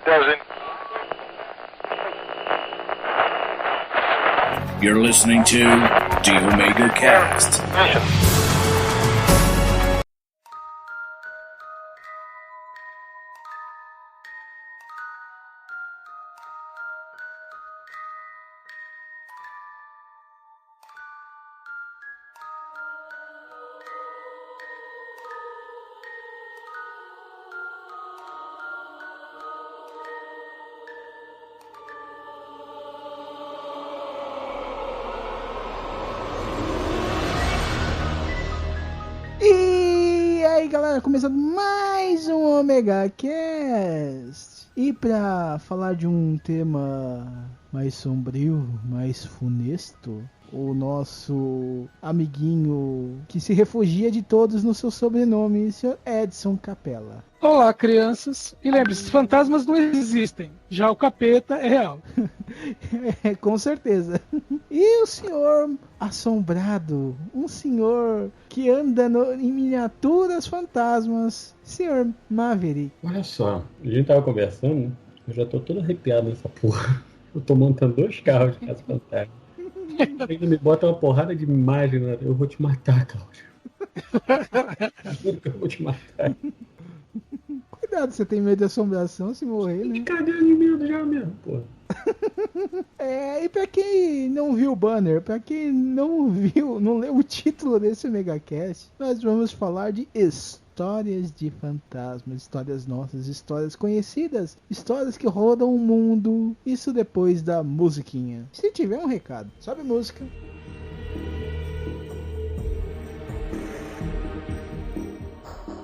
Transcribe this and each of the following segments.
dozen. You're listening to The Omega Cast. Mission. Começando mais um Omega Cast. E pra falar de um tema mais sombrio, mais funesto, o nosso amiguinho que se refugia de todos no seu sobrenome, Sr. Edson Capella. Olá, crianças. E lembre-se, fantasmas não existem. Já o capeta é real. Com certeza. E o senhor assombrado, um senhor que anda em miniaturas fantasmas, Sr. Maverick. Olha só, a gente tava conversando, eu já tô todo arrepiado nessa porra. Eu tô montando 2 carros de casa fantasma. Ainda me bota uma porrada de imagem, né? Eu vou te matar, Cláudio. Eu vou te matar. Cuidado, você tem medo de assombração se morrer, né? Cadê de medo já mesmo, porra? E pra quem não viu o banner, pra quem não leu o título desse Megacast, nós vamos falar de histórias de fantasmas, histórias nossas, histórias conhecidas, histórias que rodam o mundo, isso depois da musiquinha. Se tiver um recado, sobe música.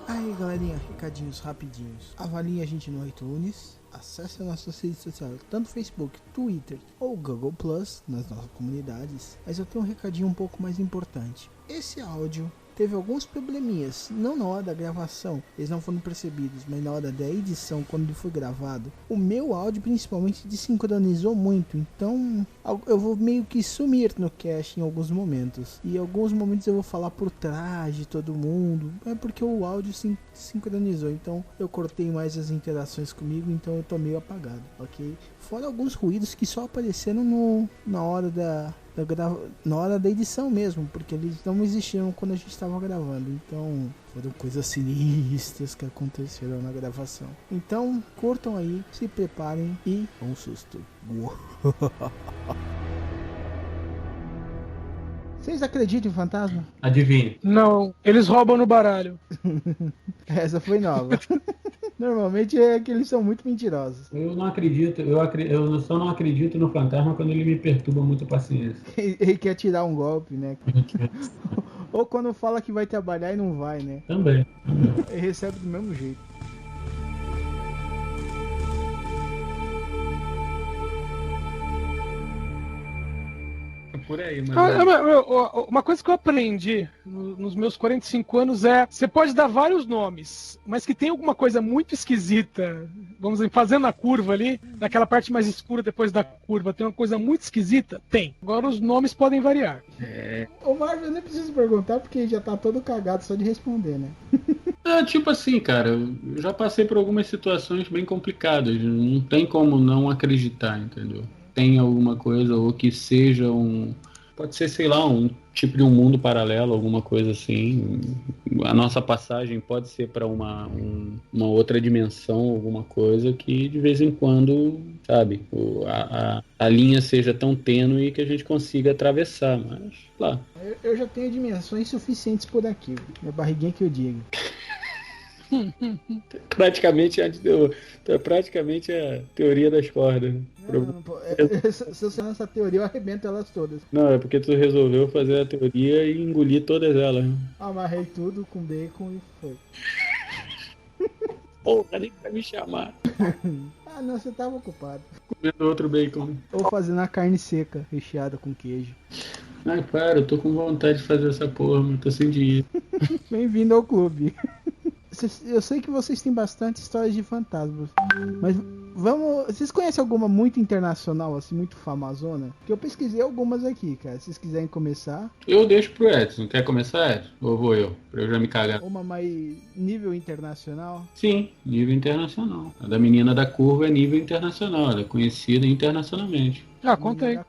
Aí galerinha, recadinhos rapidinhos. Avalie a gente no iTunes, acesse as nossas redes sociais, tanto Facebook, Twitter ou Google Plus, nas nossas comunidades. Mas eu tenho um recadinho um pouco mais importante. Esse áudio teve alguns probleminhas, não na hora da gravação, eles não foram percebidos, mas na hora da edição, quando ele foi gravado, o meu áudio principalmente desincronizou muito, então eu vou meio que sumir no cast em alguns momentos, e em alguns momentos eu vou falar por trás de todo mundo, é porque o áudio se sincronizou, então eu cortei mais as interações comigo, então eu tô meio apagado, ok? Fora alguns ruídos que só apareceram na hora da edição mesmo, porque eles não existiam quando a gente estava gravando, então foram coisas sinistras que aconteceram na gravação. Então curtam aí, se preparem e um susto. Vocês acreditam em fantasma? Adivinha. Não, eles roubam no baralho. Essa foi nova. Normalmente é que eles são muito mentirosos. Eu não acredito, eu só não acredito no fantasma quando ele me perturba muito a paciência. Ele quer tirar um golpe, né? Ou quando fala que vai trabalhar e não vai, né? Também. Ele recebe do mesmo jeito. Por aí, mas... Uma coisa que eu aprendi nos meus 45 anos é: você pode dar vários nomes, mas que tem alguma coisa muito esquisita, vamos dizer, fazendo a curva ali, naquela parte mais escura depois da curva, tem uma coisa muito esquisita? Tem. Agora os nomes podem variar. O Marvel eu nem preciso perguntar porque já tá todo cagado só de responder, né? Tipo assim, cara, eu já passei por algumas situações bem complicadas, não tem como não acreditar, entendeu? Tem alguma coisa, ou que seja pode ser, sei lá, um tipo de um mundo paralelo, alguma coisa assim. A nossa passagem pode ser para uma outra dimensão, alguma coisa que de vez em quando, sabe, a linha seja tão tênue que a gente consiga atravessar, mas lá. Eu já tenho dimensões suficientes por aqui, minha barriguinha que eu digo. Praticamente a teoria das cordas. Se eu sei essa teoria, eu arrebento elas todas. Não, é porque tu resolveu fazer a teoria e engolir todas elas. Amarrei tudo com bacon e foi. Porra, nem pra me chamar. Não, você tava ocupado. Comendo outro bacon. Ou fazendo a carne seca, recheada com queijo. Ai, para, eu tô com vontade de fazer essa porra, mas tô sem dinheiro. Bem-vindo ao clube. Eu sei que vocês têm bastante histórias de fantasmas, mas Vocês conhecem alguma muito internacional, assim, muito famosona? Porque eu pesquisei algumas aqui, cara. Se vocês quiserem começar. Eu deixo pro Edson. Quer começar, Edson? Ou vou eu? Pra eu já me cagar. Uma mais nível internacional. Sim, nível internacional. A da menina da curva é nível internacional. Ela é conhecida internacionalmente. Conta aí.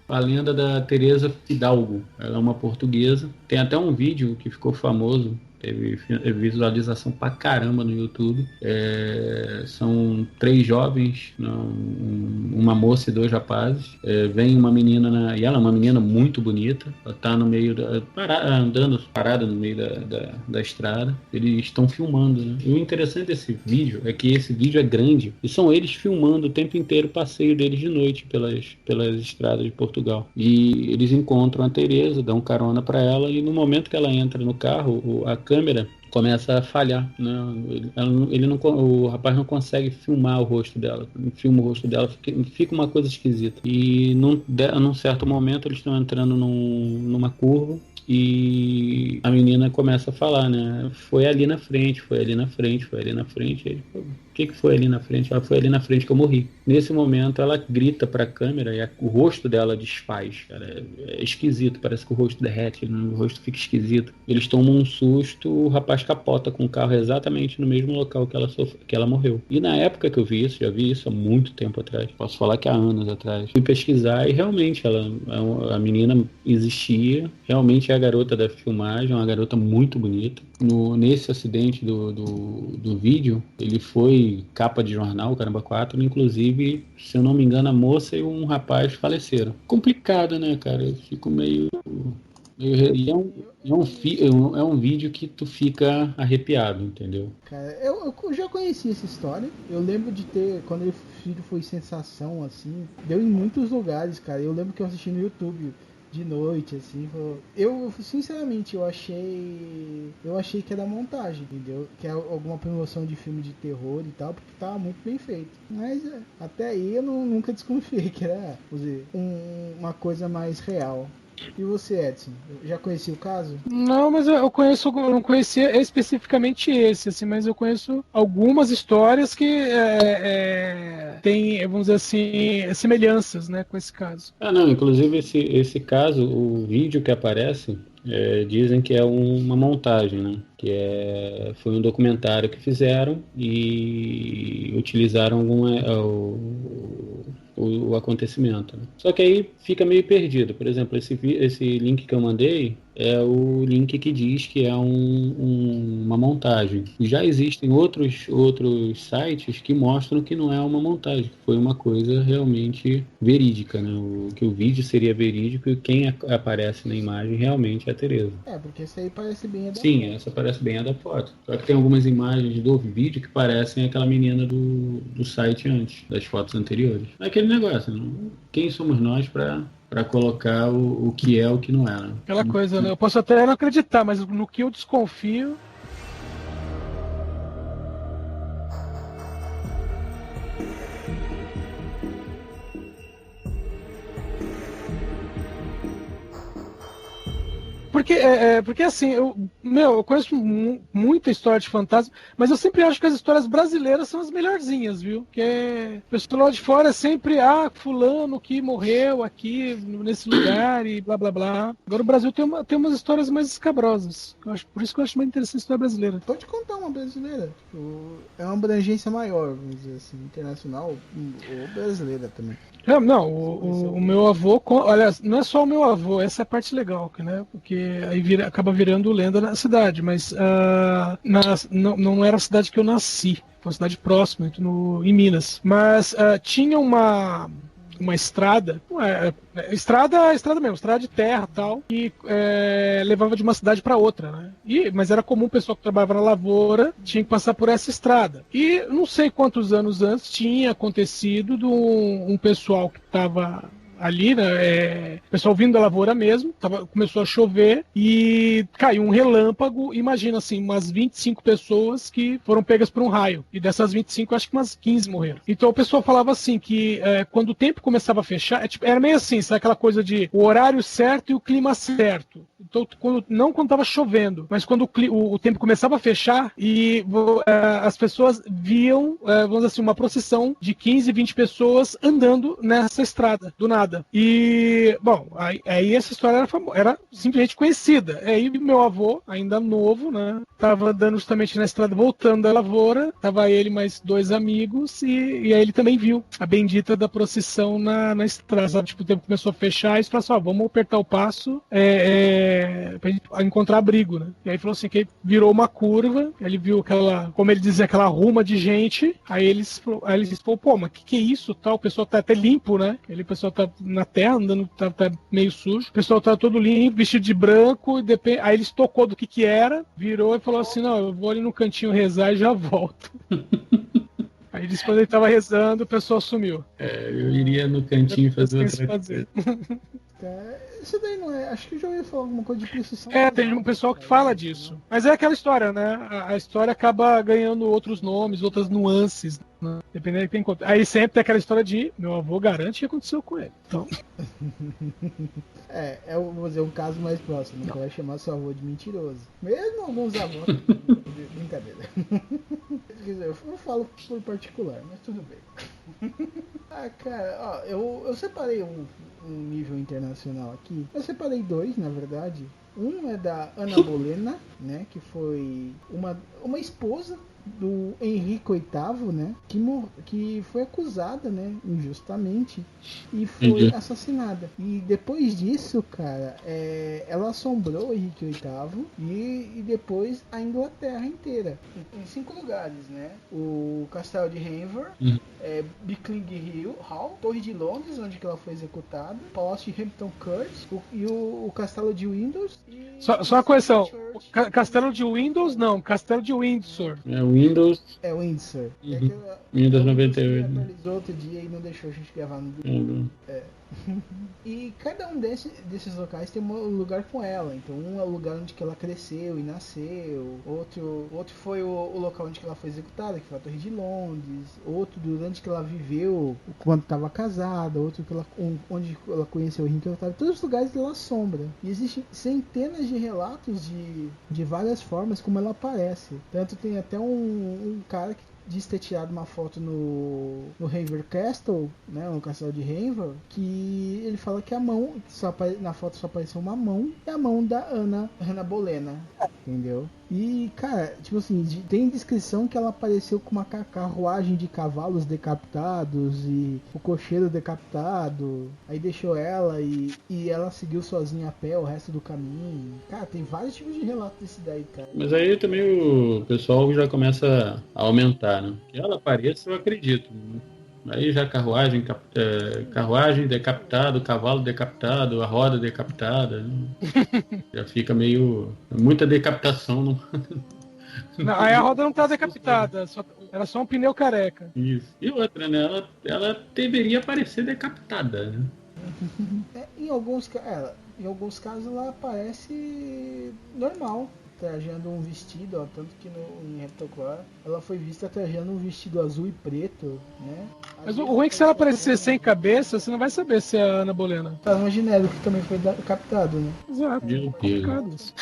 A lenda da Teresa Fidalgo. Ela é uma portuguesa. Tem até um vídeo que ficou famoso. Teve visualização pra caramba no YouTube. São 3 jovens, uma moça e 2 rapazes. Vem uma menina, e ela é uma menina muito bonita. Ela tá no meio andando parada no meio da estrada. Eles estão filmando, né? E o interessante desse vídeo é que esse vídeo é grande. E são eles filmando o tempo inteiro o passeio deles de noite pelas estradas de Portugal. E eles encontram a Teresa, dão carona pra ela. E no momento que ela entra no carro, a câmera começa a falhar, né? O rapaz não consegue filmar o rosto dela. Filma o rosto dela, fica uma coisa esquisita. E num certo momento eles estão entrando numa curva e a menina começa a falar, né? Foi ali na frente, foi ali na frente, foi ali na frente. Ele, o que foi ali na frente? Ela foi ali na frente que eu morri. Nesse momento ela grita pra câmera e o rosto dela desfaz, cara. É esquisito, parece que o rosto derrete, o rosto fica esquisito. Eles tomam um susto, o rapaz capota com o carro exatamente no mesmo local que ela morreu. E na época que eu vi isso, já vi isso há muito tempo atrás, posso falar que há anos atrás, fui pesquisar e realmente a menina existia, realmente é a garota da filmagem, uma garota muito bonita. Nesse acidente do vídeo, ele foi capa de jornal, Caramba 4, inclusive, se eu não me engano, a moça e um rapaz faleceram. Complicado, né, cara? Eu fico meio... E é um vídeo que tu fica arrepiado, entendeu? Cara, eu já conheci essa história. Eu lembro de ter, quando o vídeo foi sensação, assim, deu em muitos lugares, cara. Eu lembro que eu assisti no YouTube de noite, assim. Eu, sinceramente, eu achei que era montagem, entendeu? Que é alguma promoção de filme de terror e tal, porque tava muito bem feito. Mas até aí eu nunca desconfiei que era, vamos dizer, uma coisa mais real. E você, Edson, já conhecia o caso? Não, mas eu não conhecia especificamente esse, assim, mas eu conheço algumas histórias que têm, vamos dizer assim, semelhanças, né, com esse caso. Não, inclusive esse caso, o vídeo que aparece, dizem que é uma montagem, né? Foi um documentário que fizeram e utilizaram o acontecimento, né? Só que aí fica meio perdido. Por exemplo, esse link que eu mandei é o link que diz que é uma montagem. Já existem outros sites que mostram que não é uma montagem, que foi uma coisa realmente verídica, né? Que o vídeo seria verídico e quem aparece na imagem realmente é a Teresa. Porque essa aí parece bem a da Sim, foto. essa parece bem a da foto. Só que tem algumas imagens do vídeo que parecem aquela menina do site antes, das fotos anteriores. É aquele negócio, né? Quem somos nós para colocar o que é o que não é, né? Aquela coisa, né? Eu posso até não acreditar, mas no que eu desconfio... Porque assim, eu conheço muita história de fantasma, mas eu sempre acho que as histórias brasileiras são as melhorzinhas, viu? Porque o pessoal lá de fora é sempre, fulano que morreu aqui, nesse lugar e blá blá blá. Agora o Brasil tem umas histórias mais escabrosas. Por isso que eu acho mais interessante a história brasileira. Pode contar uma brasileira. É uma abrangência maior, vamos dizer assim, internacional ou brasileira também. Não, o meu avô, aliás, não é só o meu avô, essa é a parte legal, né? Porque aí acaba virando lenda na cidade, mas não era a cidade que eu nasci, foi uma cidade próxima, em Minas. Mas tinha uma estrada, estrada mesmo, estrada de terra e tal, que levava de uma cidade para outra, né? Mas era comum o pessoal que trabalhava na lavoura tinha que passar por essa estrada. E não sei quantos anos antes tinha acontecido de um pessoal que estava ali, né, o pessoal vindo da lavoura mesmo, começou a chover e caiu um relâmpago, imagina assim, umas 25 pessoas que foram pegas por um raio, e dessas 25, acho que umas 15 morreram. Então o pessoal falava assim, que quando o tempo começava a fechar, era meio assim, sabe aquela coisa de o horário certo e o clima certo. não quando estava chovendo, mas quando o tempo começava a fechar e as pessoas viam, vamos dizer assim, uma procissão de 15, 20 pessoas andando nessa estrada, do nada. E, bom, aí essa história era simplesmente conhecida. Aí meu avô, ainda novo, né, tava andando justamente na estrada, voltando da lavoura, tava ele mais 2 amigos, e aí ele também viu a bendita da procissão na estrada, sabe? Tipo, o tempo começou a fechar, e eles falaram assim, vamos apertar o passo pra gente encontrar abrigo, né? E aí falou assim, que virou uma curva, ele viu aquela, como ele dizia, aquela ruma de gente, aí eles falaram, pô, mas que é isso, tal? O pessoal tá até limpo, né? O pessoal tá na terra, andando, tá meio sujo, o pessoal tá todo limpo, vestido de branco, aí eles tocou do que era, virou e falou assim, não, eu vou ali no cantinho rezar e já volto. Aí disse que quando ele tava rezando, o pessoal sumiu. Eu iria no cantinho fazer outra coisa. Isso daí não é. Acho que eu já ouvi falar alguma coisa de procissão. Tem um pessoal que fala disso. Mas é aquela história, né? A história acaba ganhando outros nomes, outras nuances, né? Dependendo do que tem encontro. Aí sempre tem aquela história de meu avô garante que aconteceu com ele. Então. Vou dizer um caso mais próximo, que vai chamar seu avô de mentiroso. Mesmo alguns avós. Brincadeira. Eu não falo por particular, mas tudo bem. Cara, ó, eu separei um nível internacional aqui. Eu separei 2, na verdade. Um é da Ana Bolena, né, que foi uma esposa do Henrique VIII, né, que foi acusada, né, injustamente e foi assassinada. E depois disso, cara, ela assombrou o Henrique VIII e depois a Inglaterra inteira, em 5 lugares, né, o Castelo de Hampshire, Bickling Hall, Torre de Londres, onde que ela foi executada, Palácio de Hampton Court e o Castelo de Windsor. Só uma correção, Castelo de Windows não, Castelo de Windsor. Windows. É Windsor. Uhum. Windows 98. Atualizou outro dia e não deixou a gente gravar no E cada um desses locais tem um lugar com ela. Então um é o lugar onde que ela cresceu e nasceu. Outro foi o local onde que ela foi executada, que foi a Torre de Londres. Outro durante que ela viveu quando estava casada. Outro que onde ela conheceu o Henrique VIII. Todos os lugares ela assombra. E existem centenas de relatos de várias formas como ela aparece. Tanto tem até um cara que diz ter tirado uma foto no Haver Castle, né, no castelo de Haver, que ele fala que a mão, na foto só apareceu uma mão, é a mão da Ana Bolena, entendeu? E, cara, tipo assim, tem descrição que ela apareceu com uma carruagem de cavalos decapitados e o cocheiro decapitado, aí deixou ela e ela seguiu sozinha a pé o resto do caminho. Cara, tem vários tipos de relatos desse daí, cara. Mas aí também o pessoal já começa a aumentar, né? Que ela apareça, eu acredito. Aí já carruagem decapitado, cavalo decapitado, a roda decapitada, né? Já fica meio... muita decapitação. Não, aí a roda não tá decapitada, era só um pneu careca. Isso. E outra, né? Ela deveria parecer decapitada, né? Em alguns casos ela aparece normal, trajando um vestido, ó, tanto que em Reptoclar ela foi vista trajando um vestido azul e preto, né? Mas o ruim é que se ela aparecer sem cabeça, você não vai saber se é a Ana Bolena. Plasma genérico que também foi captado, né? Exato. Meu Deus.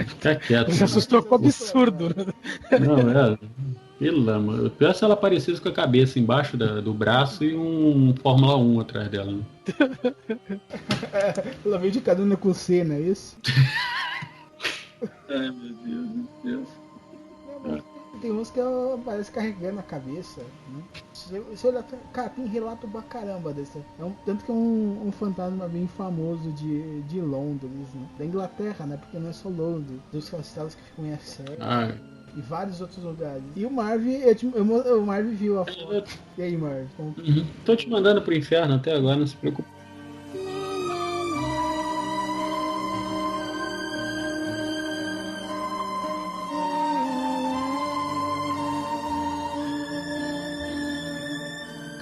Fica quieto. Se assustou com o absurdo. Não, pelo amor. Pior se ela aparecesse com a cabeça embaixo do braço e um Fórmula 1 atrás dela, né? Ela veio de carona com C, não é isso? Ai, meu Deus. Tem uns que ela parece carregando a cabeça, né? Se olhar, cara, tem relato pra caramba desse. Tanto que é um fantasma bem famoso de Londres, né? Da Inglaterra, né? Porque não é só Londres, dos castelos que ficam em Essex. E vários outros lugares. E o Marv, o Marv viu a foto. E aí, Marv? Tô te mandando pro inferno até agora, não se preocupe.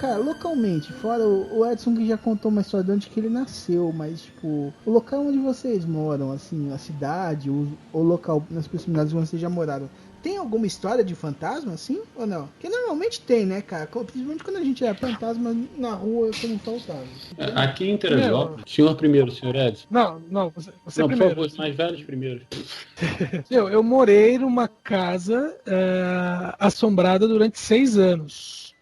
Cara, localmente, fora o Edson que já contou uma história de onde que ele nasceu, mas tipo, o local onde vocês moram, assim, a cidade, o local nas proximidades onde vocês já moraram, tem alguma história de fantasma, assim, ou não? Porque normalmente tem, né, cara? Principalmente quando a gente é fantasma na rua, como faltava. Aqui em Teresópolis, senhor primeiro, senhor Edson. Não, você Não, primeiro. por favor, mais velhos primeiro. Eu morei numa casa assombrada durante 6 anos.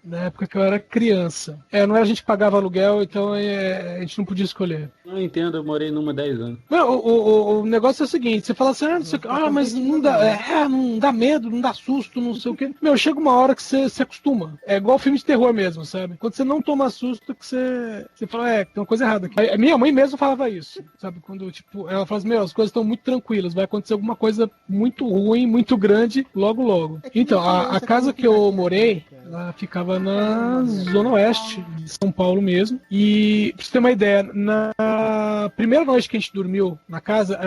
Na época que eu era criança. Não era a gente que pagava aluguel, então a gente não podia escolher. Não entendo, eu morei numa 10 anos. Não, o negócio é o seguinte, você fala assim, não sei o que, mas não dá, não dá medo, não dá susto, não sei o que. Meu, chega uma hora que você se acostuma. É igual filme de terror mesmo, sabe? Quando você não toma susto, que você fala, tem uma coisa errada aqui. A minha mãe mesmo falava isso, sabe? Quando, tipo, ela fala assim, as coisas estão muito tranquilas, vai acontecer alguma coisa muito ruim, muito grande, logo, logo. Então, a casa que eu morei, ela ficava na zona oeste de São Paulo mesmo. E, pra você ter uma ideia, na primeira noite que a gente dormiu na casa,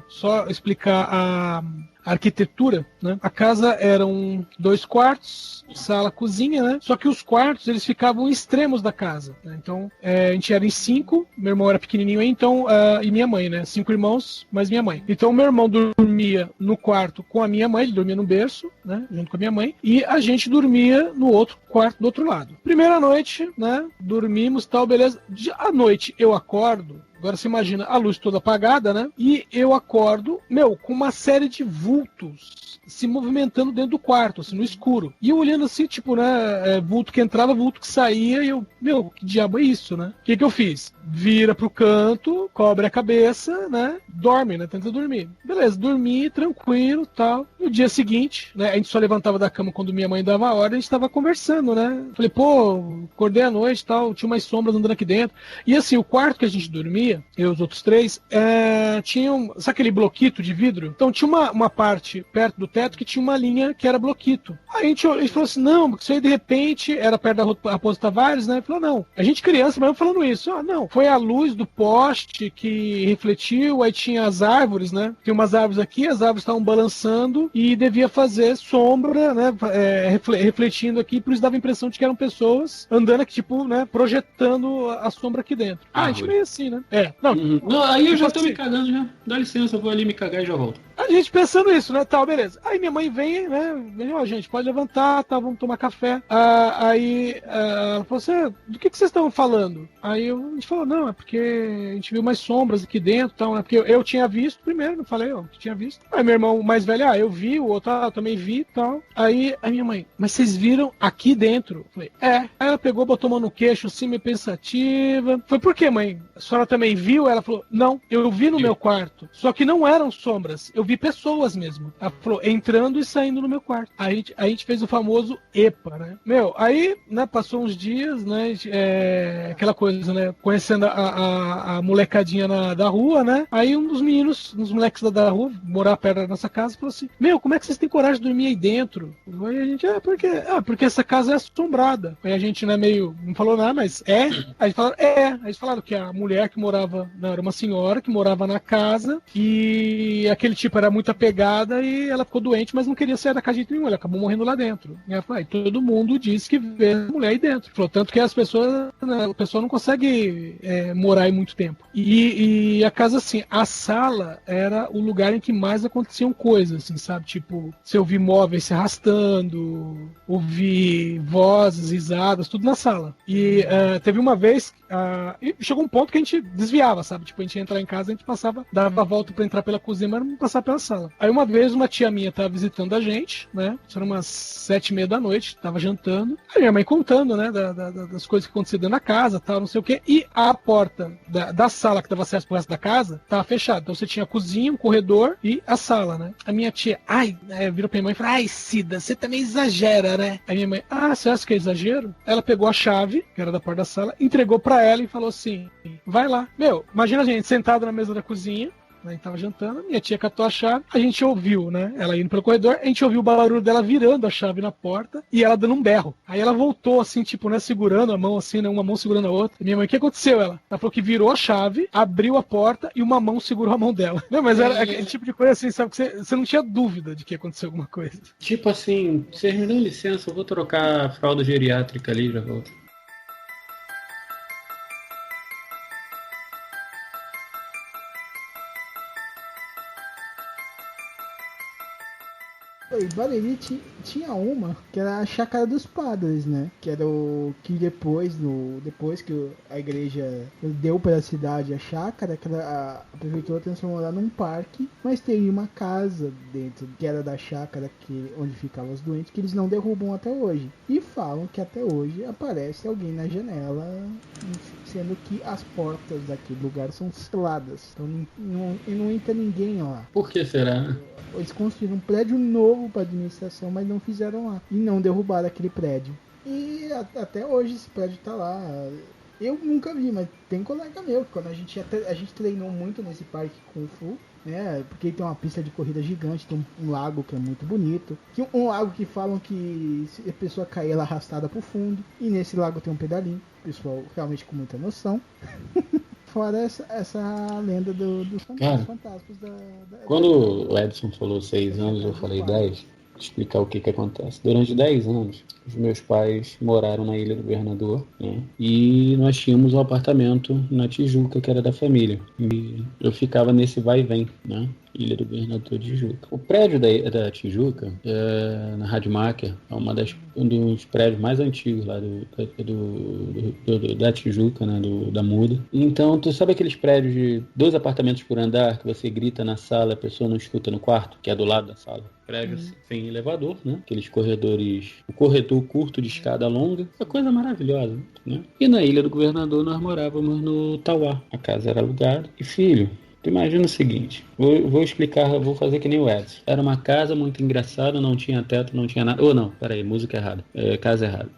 só explicar a arquitetura, né? A casa eram 2 quartos, sala, cozinha, né? Só que os quartos, eles ficavam em extremos da casa, né? Então, a gente era em 5, meu irmão era pequenininho aí, então, e minha mãe, né? 5 irmãos, mais minha mãe. Então, meu irmão dormia no quarto com a minha mãe, ele dormia no berço, né? Junto com a minha mãe, e a gente dormia no outro quarto do outro lado. Primeira noite, né? Dormimos, tal, beleza. À noite, eu acordo. Agora você imagina a luz toda apagada, né? E eu acordo, com uma série de vultos se movimentando dentro do quarto, assim, no escuro. E eu olhando assim, tipo, né? Vulto que entrava, vulto que saía, e eu, que diabo é isso, né? O que eu fiz? Vira pro canto, cobre a cabeça, né? Dorme, né? Tenta dormir. Beleza, dormi, tranquilo, tal. No dia seguinte, né? A gente só levantava da cama quando minha mãe dava a ordem, a gente tava conversando, né? Falei, acordei à noite, tal, tinha umas sombras andando aqui dentro. E assim, o quarto que a gente dormia, eu e os outros 3, tinham, sabe aquele bloquito de vidro? Então tinha uma parte perto do teto que tinha uma linha que era bloquito. Aí a gente falou assim, não, porque isso aí de repente era perto da Raposo Tavares, né? Ele falou, não, a gente criança mesmo falando isso. Não, foi a luz do poste que refletiu, aí tinha as árvores, né? Tinha umas árvores aqui, as árvores estavam balançando e devia fazer sombra, né? Refletindo aqui, por isso dava a impressão de que eram pessoas andando aqui, tipo, né? Projetando a sombra aqui dentro. A gente meio assim, né? Não, Não, aí eu já tô assim, me cagando já. Dá licença, eu vou ali me cagar e já volto. a gente pensando isso, né? Tal, beleza. Aí minha mãe vem, né? Gente, pode levantar, tá? Vamos tomar café. Aí ela falou assim: do que vocês estão falando? Aí a gente falou: não, é porque a gente viu umas sombras aqui dentro, tal, né? Porque eu tinha visto primeiro, não falei, eu tinha visto. Aí meu irmão mais velho, eu vi, o outro, eu também vi, tal. Aí a minha mãe, mas vocês viram aqui dentro? Eu falei, Aí ela pegou, botou a mão no queixo, assim, meio pensativa. Foi, por quê, mãe? A senhora também viu? Ela falou, não, eu vi no meu quarto. Só que não eram sombras, eu vi pessoas mesmo. Ela falou, entrando e saindo no meu quarto. Aí a gente fez o famoso EPA, né? Aí, né, passou uns dias, né? Aquela coisa, né? Conhecendo a molecadinha da rua, né? Aí um dos meninos, uns moleques da rua, morar perto da nossa casa, falou assim: como é que vocês têm coragem de dormir aí dentro? Aí a gente, porque essa casa é assombrada. Aí a gente, né, meio, não falou nada, mas Aí eles falaram que a mulher que morava, não, era uma senhora que morava na casa e aquele tipo era muito apegada e ela ficou doente, mas não queria sair da casa de jeito nenhum, ela acabou morrendo lá dentro. E ela falou, todo mundo diz que vê a mulher aí dentro. Falou, tanto que as pessoas, né, o pessoal não consegue morar aí muito tempo. E a casa, assim, a sala era o lugar em que mais aconteciam coisas, assim, sabe? Tipo, você ouvir móveis se arrastando, ouvir vozes, risadas, tudo na sala. E teve uma vez, e chegou um ponto que a gente desviava, sabe? Tipo, a gente ia entrar em casa, a gente passava, dava a volta pra entrar pela cozinha, mas não passava pela sala. Aí uma vez uma tia minha tava visitando a gente, né? Isso era umas 7:30 da noite, tava jantando. Aí minha mãe contando, né? Das coisas que aconteciam dentro da casa, tal, não sei o quê. E a porta da sala que dava acesso pro resto da casa tava fechada. Então você tinha a cozinha, um corredor e a sala, né? A minha tia, virou pra minha mãe e falou, Cida, você também exagera, né? Aí minha mãe, você acha que é exagero? Ela pegou a chave, que era da porta da sala, entregou pra ela e falou assim, vai lá. Imagina a gente sentado na mesa da cozinha, a gente tava jantando, minha tia catou a chave, a gente ouviu, né? Ela indo pelo corredor, a gente ouviu o barulho dela virando a chave na porta e ela dando um berro. Aí ela voltou assim, tipo, né? Segurando a mão assim, né? Uma mão segurando a outra. E minha mãe, o que aconteceu? Ela falou que virou a chave, abriu a porta e uma mão segurou a mão dela. Não, mas era aquele tipo de coisa assim, sabe? Que você não tinha dúvida de que aconteceu alguma coisa. Tipo assim, vocês me dão licença, eu vou trocar a fralda geriátrica ali e já volto. Barueri tinha uma que era a Chácara dos Padres, né? Que era o que depois que a igreja deu para a cidade a chácara, que a prefeitura transformou lá num parque, mas tem uma casa dentro que era da chácara onde ficavam os doentes, que eles não derrubam até hoje. E falam que até hoje aparece alguém na janela, sendo que as portas daquele lugar são seladas. Então não entra ninguém lá. Por que será? Eles construíram um prédio novo para administração, mas não fizeram lá. E não derrubaram aquele prédio. E até hoje esse prédio tá lá. Eu nunca vi, mas tem colega meu. Quando a gente treinou muito nesse parque Kung Fu, né? Porque tem uma pista de corrida gigante, tem um lago que é muito bonito. Um lago que falam que se a pessoa cair, ela é arrastada pro fundo. E nesse lago tem um pedalinho. Pessoal realmente com muita noção. Fora essa lenda dos fantasmas Quando o Edson falou 6 anos, eu falei 10. Explicar o que acontece. Durante 10 anos, os meus pais moraram na Ilha do Governador, né? E nós tínhamos um apartamento na Tijuca, que era da família. E eu ficava nesse vai e vem, né? Ilha do Governador de Tijuca. O prédio da Tijuca, na Radmacher, é um dos prédios mais antigos lá da Tijuca, né, da Muda. Então, tu sabe aqueles prédios de 2 apartamentos por andar, que você grita na sala, a pessoa não escuta no quarto, que é do lado da sala? Prédio sem elevador, né? Aqueles corredores, o corredor curto de escada longa, uma coisa maravilhosa, né? E na Ilha do Governador nós morávamos no Tauá. A casa era alugada. E filho, tu imagina o seguinte, vou explicar, vou fazer que nem o Edson. Era uma casa muito engraçada, não tinha teto, não tinha nada. Música errada, casa errada.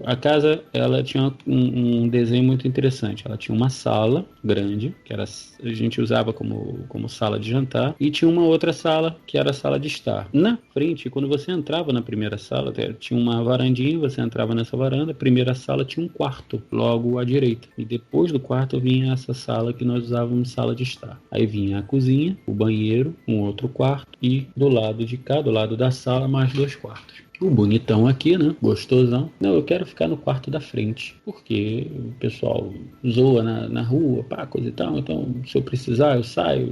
A casa, ela tinha um desenho muito interessante. Ela tinha uma sala grande, que a gente usava como sala de jantar, e tinha uma outra sala, que era a sala de estar. Na frente, quando você entrava na primeira sala, tinha uma varandinha, você entrava nessa varanda, a primeira sala tinha um quarto, logo à direita. E depois do quarto vinha essa sala que nós usávamos sala de estar. Aí vinha a cozinha, o banheiro, um outro quarto e do lado de cá, do lado da sala, mais 2 quartos. O bonitão aqui, né? Gostosão. Não, eu quero ficar no quarto da frente. Porque o pessoal zoa na rua, coisa e tal. Então, se eu precisar, eu saio.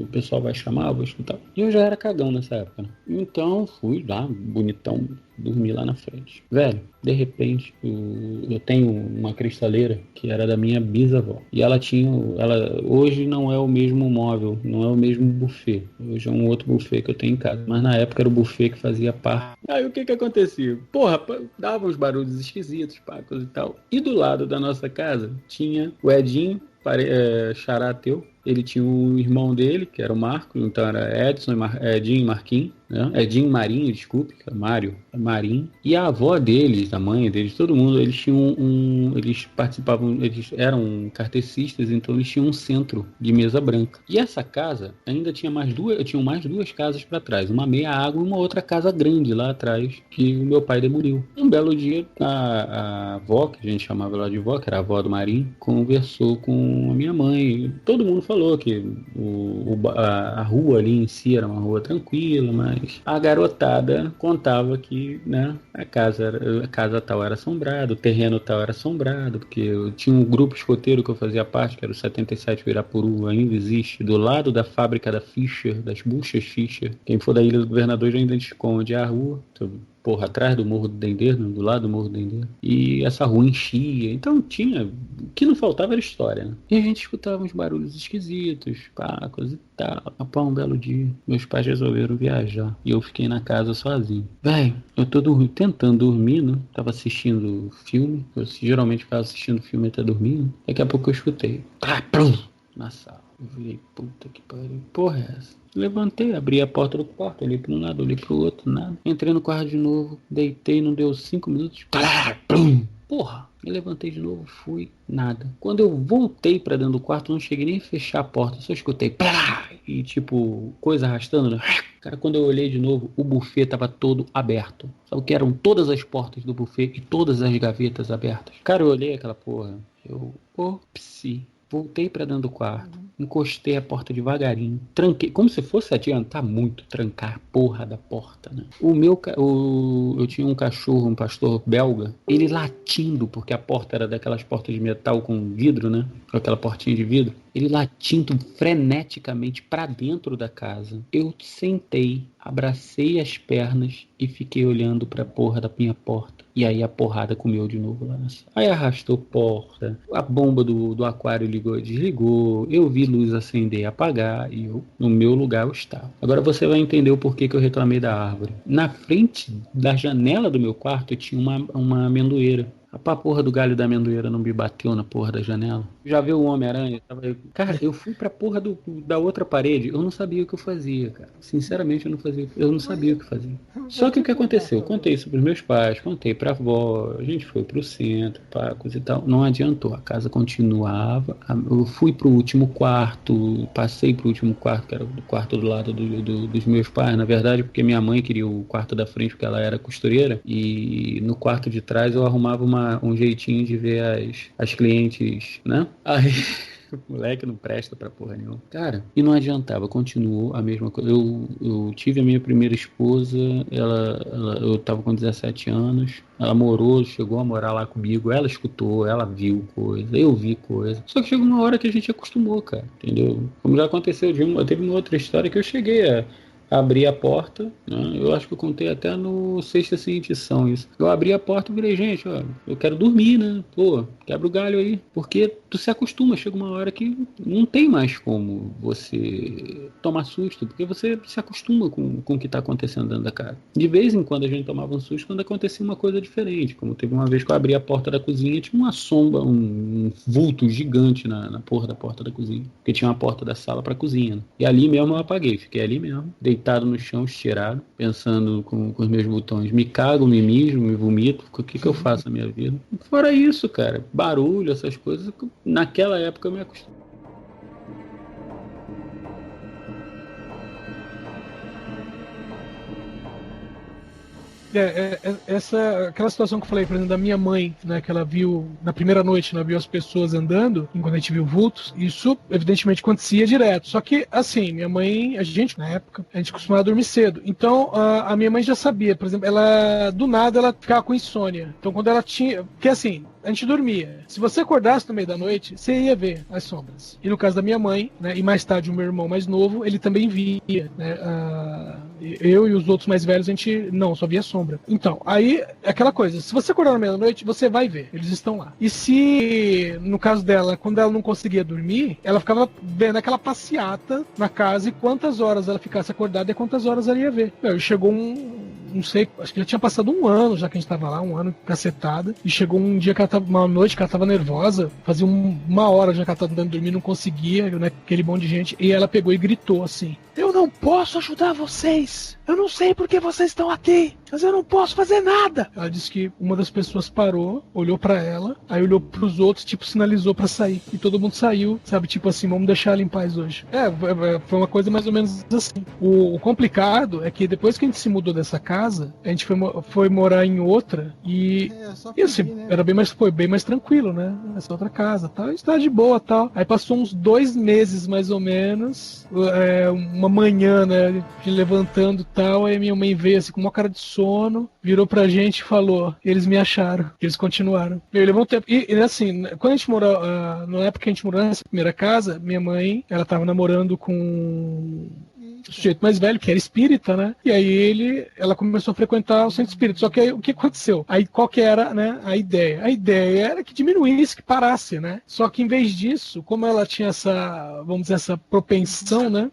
O pessoal vai chamar, eu vou escutar. E eu já era cagão nessa época, né? Então, fui lá, bonitão, dormi lá na frente. Velho, de repente, eu tenho uma cristaleira que era da minha bisavó. E ela hoje não é o mesmo móvel, não é o mesmo buffet. Hoje é um outro buffet que eu tenho em casa. Mas na época era o buffet que fazia parte. Aí o que acontecia? Porra, dava uns barulhos esquisitos, coisa e tal. E do lado da nossa casa tinha o Edinho, xará teu. Ele tinha um irmão dele, que era o Marco, então era Edson, Edinho e Marquinhos, né? Edinho Marinho, desculpe, que é Mário, Marinho. E a avó deles, a mãe deles, todo mundo, eles tinham eles participavam, eles eram kardecistas, então eles tinham um centro de mesa branca. E essa casa ainda tinha mais 2 casas para trás, uma meia água e uma outra casa grande lá atrás, que o meu pai demoliu. Um belo dia, a avó, que a gente chamava ela de avó, que era a avó do Marinho, conversou com a minha mãe. Todo mundo falou que a rua ali em si era uma rua tranquila, mas a garotada contava que, né, a casa tal era assombrada, o terreno tal era assombrado, porque eu tinha um grupo escoteiro que eu fazia parte, que era o 77 Irapuru, ainda existe, do lado da fábrica da Fischer, das buchas Fischer. Quem for da Ilha do Governador já identificou onde é a rua, atrás do Morro do Dendê, do lado do Morro do Dendê. E essa rua enchia. Então tinha... O que não faltava era história, né? E a gente escutava uns barulhos esquisitos, coisa e tal. Um belo dia, meus pais resolveram viajar. E eu fiquei na casa sozinho. Véi, eu tô tentando dormir, né? Tava assistindo filme. Eu geralmente ficava assistindo filme até dormindo. Daqui a pouco eu escutei. Na sala. Eu virei, puta que pariu. Porra é essa? Levantei, abri a porta do quarto, olhei para um lado, olhei para o outro, nada. Entrei no quarto de novo, deitei, não deu 5 minutos. Porra! Me levantei de novo, fui, nada. Quando eu voltei para dentro do quarto, não cheguei nem a fechar a porta, só escutei. E coisa arrastando, né? Cara, quando eu olhei de novo, o buffet tava todo aberto. Sabe o que eram todas as portas do buffet e todas as gavetas abertas? Cara, eu olhei aquela porra, voltei pra dentro do quarto, encostei a porta devagarinho, tranquei, como se fosse adiantar muito, trancar a porra da porta, né? Eu tinha um cachorro, um pastor belga, ele latindo, porque a porta era daquelas portas de metal com vidro, né? Com aquela portinha de vidro. ele latindo freneticamente pra dentro da casa. Eu sentei, abracei as pernas e fiquei olhando pra porra da minha porta. E aí a porrada comeu de novo lá na sala. Aí arrastou porta, a bomba do aquário ligou e desligou, eu vi luz acender e apagar, e eu, no meu lugar eu estava. Agora você vai entender o porquê que eu reclamei da árvore. Na frente da janela do meu quarto tinha uma amendoeira. A porra do galho da amendoeira não me bateu na porra da janela. Já viu o Homem-Aranha? Cara, eu fui pra porra da outra parede. Eu não sabia o que eu fazia, cara. Sinceramente, eu não sabia o que fazia. Só que o que aconteceu? Eu contei isso pros meus pais, contei pra avó, a gente foi pro centro, pacos e tal. Não adiantou, a casa continuava. Eu fui pro último quarto, passei pro último quarto, que era o quarto do lado dos meus pais, na verdade, porque minha mãe queria o quarto da frente, porque ela era costureira. E no quarto de trás eu arrumava um jeitinho de ver as clientes, né? Aí, o moleque não presta pra porra nenhuma. Cara, e não adiantava, continuou a mesma coisa. Eu tive a minha primeira esposa, eu tava com 17 anos, ela chegou a morar lá comigo, ela escutou, ela viu coisa, eu vi coisa. Só que chegou uma hora que a gente acostumou, cara, entendeu? Como já aconteceu, teve uma outra história que eu cheguei a abri a porta, né? Eu acho que eu contei até no Sexta Sem Edição isso. Eu abri a porta e virei, gente, ó, eu quero dormir, né? Pô, quebra o galho aí. Porque tu se acostuma, chega uma hora que não tem mais como você tomar susto, porque você se acostuma com o que tá acontecendo dentro da casa. De vez em quando a gente tomava um susto quando acontecia uma coisa diferente, como teve uma vez que eu abri a porta da cozinha e tinha uma sombra, um vulto gigante na porra da porta da cozinha, porque tinha uma porta da sala pra cozinha, né? E ali mesmo eu apaguei, fiquei ali mesmo, deitado no chão, estirado, pensando com os meus botões, me cago, me mijo, me vomito, o que eu faço na minha vida? Fora isso, cara, barulho, essas coisas, naquela época eu me acostumei. Aquela situação que eu falei, por exemplo, da minha mãe, né, que ela viu na primeira noite, ela viu as pessoas andando, enquanto a gente viu vultos, isso evidentemente acontecia direto. Só que, assim, minha mãe, a gente, na época, a gente costumava dormir cedo. Então, a minha mãe já sabia, por exemplo, do nada, ela ficava com insônia. Então, quando ela tinha, porque assim, a gente dormia. Se você acordasse no meio da noite, você ia ver as sombras. E no caso da minha mãe, né, e mais tarde o meu irmão mais novo, ele também via, né, eu e os outros mais velhos, a gente não, só via sombra. Então, aí, aquela coisa, se você acordar no meio da noite, você vai ver, eles estão lá. E se, no caso dela, quando ela não conseguia dormir, ela ficava vendo aquela passeata na casa e quantas horas ela ficasse acordada e quantas horas ela ia ver. Chegou não sei, acho que já tinha passado um ano já que a gente tava lá, um ano cacetada, e chegou um dia que ela tava, uma noite que ela tava nervosa, fazia uma hora já que ela tava tentando dormir, não conseguia, né, aquele monte de gente, e ela pegou e gritou assim: eu não posso ajudar vocês, eu não sei porque vocês estão aqui, mas eu não posso fazer nada. Ela disse que uma das pessoas parou, olhou pra ela, aí olhou pros outros, tipo, sinalizou pra sair, e todo mundo saiu, sabe, tipo assim, vamos deixar ela em paz hoje. Foi uma coisa mais ou menos assim. O complicado é que depois que a gente se mudou dessa casa, a gente foi morar em outra e assim, né? Foi bem mais tranquilo, né? Essa outra casa, tal, a gente tava de boa, tal. Aí passou uns 2 meses mais ou menos, uma manhã, né, levantando, tal, aí minha mãe veio assim com uma cara de sono, virou pra gente e falou: eles me acharam, eles continuaram. Eu levou um tempo e assim, quando a gente morou, na época que a gente morou nessa primeira casa, minha mãe, ela tava namorando com o sujeito mais velho, que era espírita, né? E aí ela começou a frequentar o centro espírita. Só que aí o que aconteceu? Aí qual que era, né, a ideia? A ideia era que diminuísse, que parasse, né? Só que em vez disso, como ela tinha essa, vamos dizer, essa propensão, né?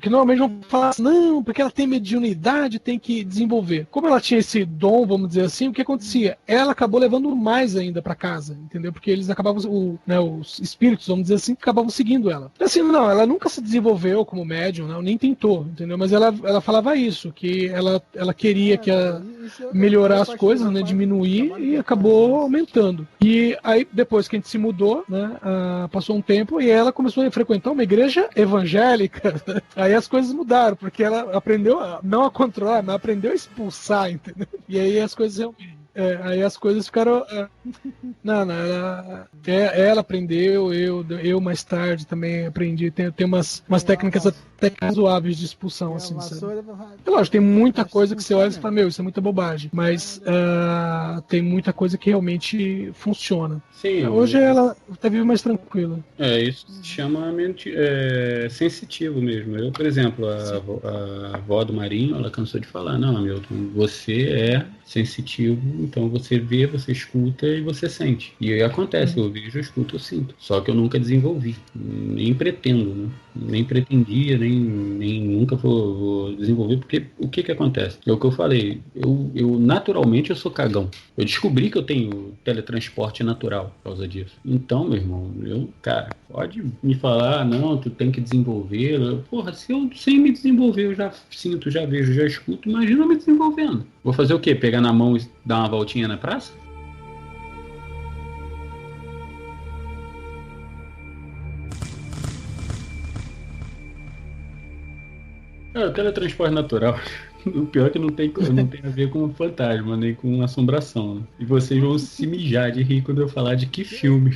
Que normalmente vão falar assim, não, porque ela tem mediunidade, tem que desenvolver. Como ela tinha esse dom, vamos dizer assim, o que acontecia? Ela acabou levando mais ainda pra casa, entendeu? Porque eles acabavam, os espíritos, vamos dizer assim, acabavam seguindo ela. Assim, não, ela nunca se desenvolveu como médium, não, nem tentou, entendeu? Mas ela falava isso, que ela queria melhorar as coisas, né, diminuir, e acabou aumentando. E aí, depois que a gente se mudou, né, passou um tempo, e ela começou a frequentar uma igreja evangélica. Aí as coisas mudaram, porque ela aprendeu não a controlar, mas aprendeu a expulsar, entendeu? E aí as coisas realmente... Aí as coisas ficaram. Não, ela aprendeu, eu mais tarde também aprendi. Tem umas técnicas até razoáveis de expulsão, assim, sabe? É lógico, tem muita coisa que você olha e fala, meu, isso é muita bobagem. Mas tem muita coisa que realmente funciona. Sim, Hoje ela até vive mais tranquila. Isso se chama sensitivo mesmo. Eu, por exemplo, a avó do Marinho, ela cansou de falar, não, Hamilton, você é sensitivo, então você vê, você escuta e você sente. E aí acontece, eu vejo, eu escuto, eu sinto. Só que eu nunca desenvolvi, nem pretendo, né? Nem pretendia, nem nunca vou desenvolver, porque o que acontece? É o que eu falei, eu naturalmente eu sou cagão. Eu descobri que eu tenho teletransporte natural por causa disso. Então, meu irmão, cara, pode me falar, não, tu tem que desenvolver. Porra, se eu sem me desenvolver, eu já sinto, já vejo, já escuto, imagina eu me desenvolvendo. Vou fazer o quê? Pegar na mão e dar uma voltinha na praça? O teletransporte natural. O pior é que não tem a ver com fantasma, nem com assombração. Né? E vocês vão se mijar de rir quando eu falar de que filme,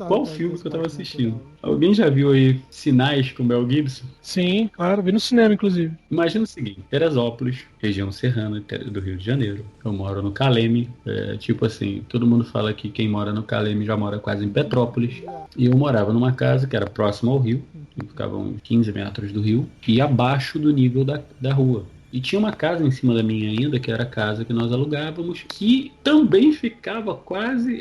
qual filme que eu tava assistindo. Alguém já viu aí Sinais com Mel Gibson? Sim, claro, vi no cinema, inclusive. Imagina o seguinte, Teresópolis, região serrana do Rio de Janeiro. Eu moro no Caleme, tipo assim, todo mundo fala que quem mora no Caleme já mora quase em Petrópolis. E eu morava numa casa que era próxima ao rio, que ficava uns 15 metros do rio, e abaixo do nível da rua. E tinha uma casa em cima da minha ainda, que era a casa que nós alugávamos, que também ficava quase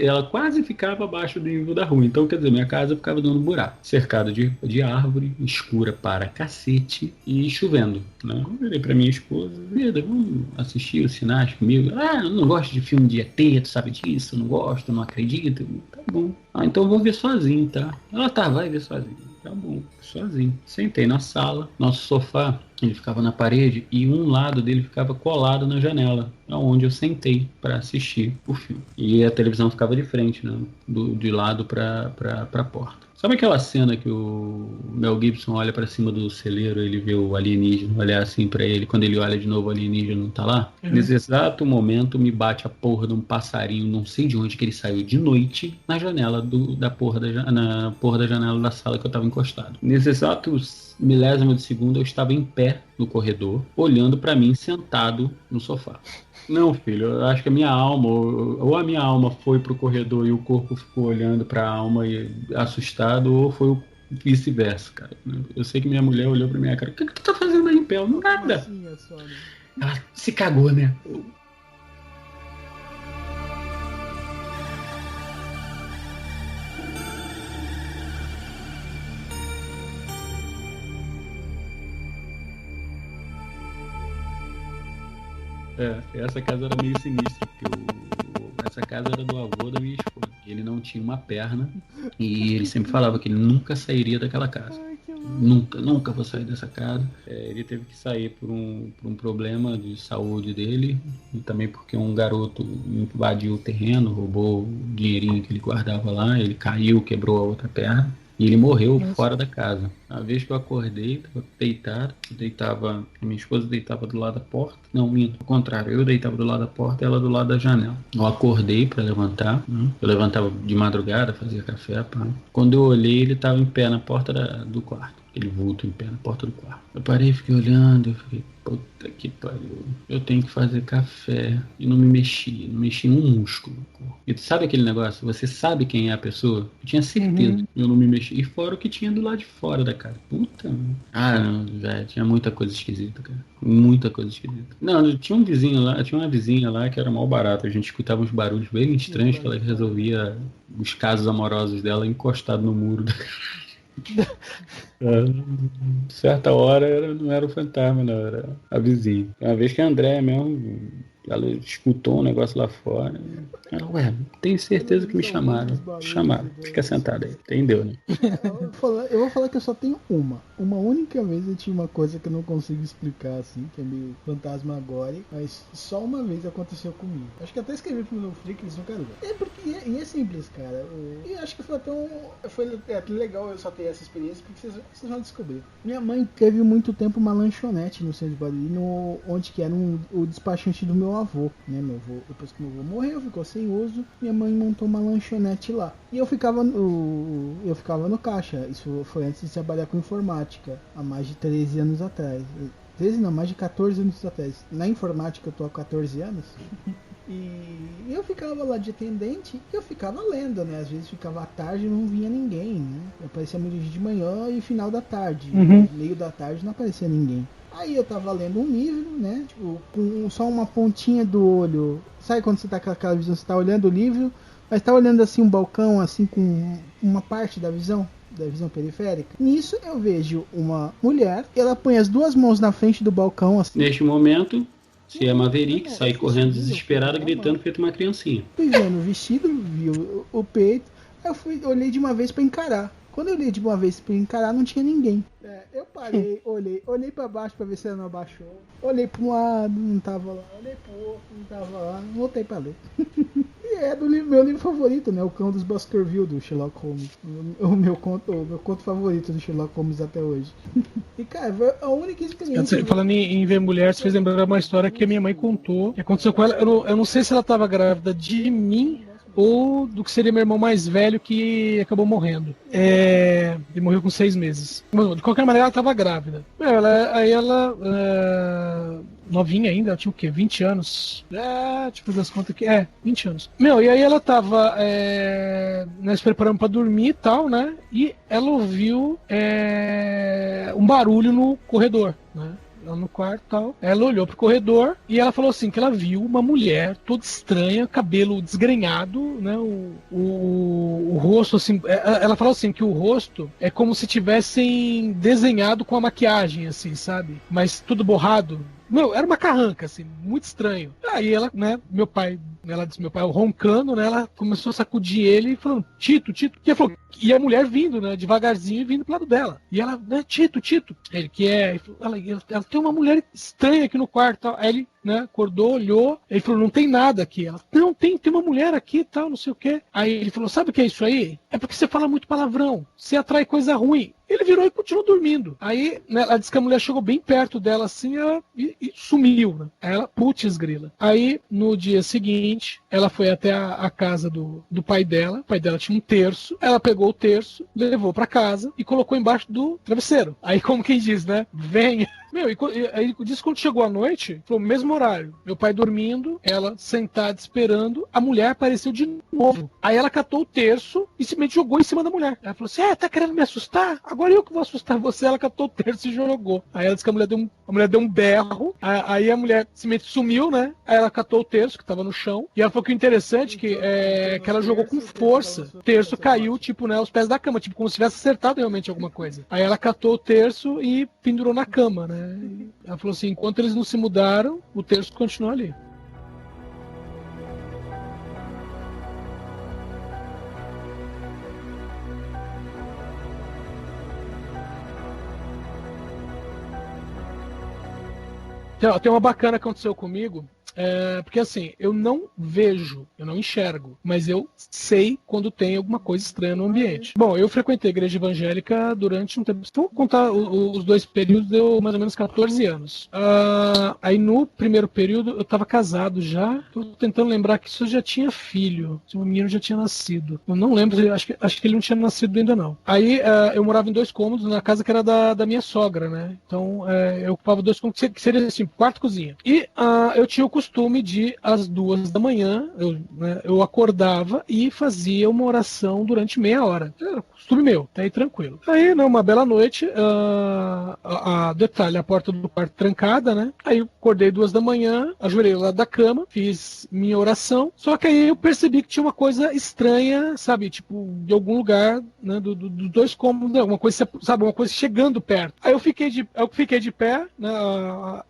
ficava abaixo do nível da rua. Então, quer dizer, minha casa ficava dando buraco, cercada de árvore, escura para cacete e chovendo. Né? Eu virei pra minha esposa, vida, vamos assistir os Sinais comigo? Eu não gosto de filme de ET, tu sabe disso, eu não gosto, não acredito. Tá bom. Então eu vou ver sozinho, tá? Ela vai ver sozinho. Tá bom, sozinho. Sentei na sala, nosso sofá, ele ficava na parede e um lado dele ficava colado na janela, onde eu sentei para assistir o filme. E a televisão ficava de frente, né, de lado para a porta. Sabe aquela cena que o Mel Gibson olha para cima do celeiro, ele vê o alienígena olhar assim para ele, quando ele olha de novo o alienígena não tá lá? Nesse exato momento me bate a porra de um passarinho, não sei de onde que ele saiu de noite, na janela na porra da janela da sala que eu tava encostado. Nesse exato milésimo de segundo eu estava em pé no corredor, olhando para mim sentado no sofá. Não, filho, eu acho que a minha alma, ou a minha alma foi pro corredor e o corpo ficou olhando pra alma e assustado, ou foi o vice-versa, cara. Eu sei que minha mulher olhou pra minha cara, o que tu tá fazendo aí em pé? Nada. Ela se cagou, né? Essa casa era meio sinistra, porque essa casa era do avô da minha esposa. Ele não tinha uma perna e ele sempre falava que ele nunca sairia daquela casa. Nunca vou sair dessa casa. Ele teve que sair por um problema de saúde dele e também porque um garoto invadiu o terreno, roubou o dinheirinho que ele guardava lá, ele caiu, quebrou a outra perna. E ele morreu fora da casa. A vez que eu acordei, estava deitado, minha esposa deitava do lado da porta. Não, minto, ao contrário, eu deitava do lado da porta e ela do lado da janela. Eu acordei para levantar, né? Eu levantava de madrugada, fazia café. Pá. Quando eu olhei, ele estava em pé na porta do quarto. Aquele vulto em pé na porta do quarto. Eu parei, fiquei olhando, eu fiquei, puta que pariu. Eu tenho que fazer café. E não mexi um músculo. E tu sabe aquele negócio? Você sabe quem é a pessoa? Eu tinha certeza. Eu não me mexi. E fora o que tinha do lado de fora da casa. Puta. Não, velho. Tinha muita coisa esquisita, cara. Muita coisa esquisita. Não, tinha uma vizinha lá que era mal barata. A gente escutava uns barulhos bem estranhos que ela resolvia os casos amorosos dela encostado no muro da casa. Certa hora não era o fantasma, não, era a vizinha. Uma vez que a Andréia mesmo, ela escutou um negócio lá fora. Ela, tenho certeza que me chamaram. Fica sentada aí. Entendeu, né? Eu vou falar que eu só tenho uma única vez eu tinha uma coisa que eu não consigo explicar, assim, que é meio fantasmagórico, mas só uma vez aconteceu comigo. Acho que até escrevi pro meu Freak, eles não querem ver. Porque é simples, cara. E acho que foi até legal eu só ter essa experiência, porque vocês vão descobrir. Minha mãe teve muito tempo uma lanchonete no centro de Barueri, onde que era o despachante do meu avô, né? Meu avô, depois que meu avô morreu, ficou sem uso, minha mãe montou uma lanchonete lá. E eu ficava no caixa. Isso foi antes de trabalhar com informática, há mais de 13 anos atrás. 13 não, mais de 14 anos atrás. Na informática eu tô há 14 anos. E eu ficava lá de atendente e eu ficava lendo, né? Às vezes ficava à tarde e não vinha ninguém, né? Aparecia muito de manhã e final da tarde. Meio da tarde não aparecia ninguém. Aí eu tava lendo um livro, né? Tipo, com só uma pontinha do olho. Sabe quando você tá com aquela visão, você tá olhando o livro, mas tá olhando assim um balcão, assim, com uma parte da visão periférica. Nisso eu vejo uma mulher, ela põe as duas mãos na frente do balcão, assim. Neste momento, se é Maverick, sai correndo desesperado, gritando feito uma criancinha. Fui vendo o vestido, vi o peito, aí eu olhei de uma vez pra encarar. Quando eu olhei de uma vez pra encarar, não tinha ninguém. Eu parei, olhei pra baixo pra ver se ela não abaixou. Olhei pra um lado, não tava lá. Olhei pro outro, não tava lá. Voltei pra ler. E é do meu livro favorito, né? O Cão dos Baskerville, do Sherlock Holmes. O meu conto favorito do Sherlock Holmes até hoje. E, cara, foi a única experiência... Falando em ver mulher, você fez lembrar uma história que a minha mãe contou. Que aconteceu com ela. Eu não sei se ela tava grávida de mim ou do que seria meu irmão mais velho, que acabou morrendo. Ele morreu com 6 meses. Mas, de qualquer maneira, ela estava grávida. Aí ela novinha ainda, ela tinha o quê? 20 anos? Tipo das contas aqui. 20 anos. E aí ela tava se preparando pra dormir e tal, né? E ela ouviu um barulho no corredor, né? Lá no quarto e tal. Ela olhou pro corredor e ela falou assim, que ela viu uma mulher toda estranha, cabelo desgrenhado, né? O rosto, assim... Ela falou assim, que o rosto é como se tivessem desenhado com a maquiagem, assim, sabe? Mas tudo borrado. Era uma carranca, assim, muito estranho. Aí ela, né, ela disse, meu pai roncando, né, ela começou a sacudir ele, falando, Tito. E ela falou, e a mulher vindo, né, devagarzinho, vindo pro lado dela. E ela, né, Tito. Ele, que é? Ela tem uma mulher estranha aqui no quarto, tal. Aí ele, né, acordou, olhou, ele falou, não tem nada aqui. Ela, não, tem uma mulher aqui e tal, não sei o quê. Aí ele falou, sabe o que é isso aí? É porque você fala muito palavrão, você atrai coisa ruim. Ele virou e continuou dormindo. Aí, né, ela disse que a mulher chegou bem perto dela assim, e sumiu, né? Aí ela, putz, grila. Aí, no dia seguinte, ela foi até a casa do pai dela. O pai dela tinha um terço. Ela pegou o terço, levou pra casa e colocou embaixo do travesseiro. Aí, como quem diz, né? Venha. E aí disse que quando chegou a noite, foi o mesmo horário. Meu pai dormindo, ela sentada esperando, a mulher apareceu de novo. Aí ela catou o terço e simplesmente jogou em cima da mulher. Ela falou assim, tá querendo me assustar? Agora eu que vou assustar você. Ela catou o terço e jogou. Aí ela disse que a mulher deu um berro, aí a mulher simplesmente sumiu, né? Aí ela catou o terço que tava no chão, e ela falou que o interessante que ela jogou com força. O terço caiu, tipo, né, aos pés da cama, tipo, como se tivesse acertado realmente alguma coisa. Aí ela catou o terço e pendurou na cama, né? Ela falou assim, enquanto eles não se mudaram, o terço continuou ali. Tem uma bacana que aconteceu comigo. Porque assim, eu não vejo, eu não enxergo, mas eu sei quando tem alguma coisa estranha no ambiente. Bom, eu frequentei a igreja evangélica durante um tempo. Se eu contar os 2 períodos, deu mais ou menos 14 anos. Aí no primeiro período eu estava casado já. Tô tentando lembrar que isso já tinha filho. O menino já tinha nascido. Eu não lembro, acho que ele não tinha nascido ainda não. Aí eu morava em 2 cômodos na casa que era da minha sogra, né? Então eu ocupava 2 cômodos, que seria assim, quarto e cozinha. E eu tinha o costume de, às 2 da manhã, eu acordava e fazia uma oração durante meia hora. Era costume meu, tá aí tranquilo. Aí, numa bela noite, detalhe, a porta do quarto trancada, né? Aí eu acordei 2 da manhã, ajoelhei lá da cama, fiz minha oração, só que aí eu percebi que tinha uma coisa estranha, sabe? Tipo, de algum lugar, né? Dos 2 cômodos, alguma coisa, sabe? Uma coisa chegando perto. Aí eu fiquei de pé, né?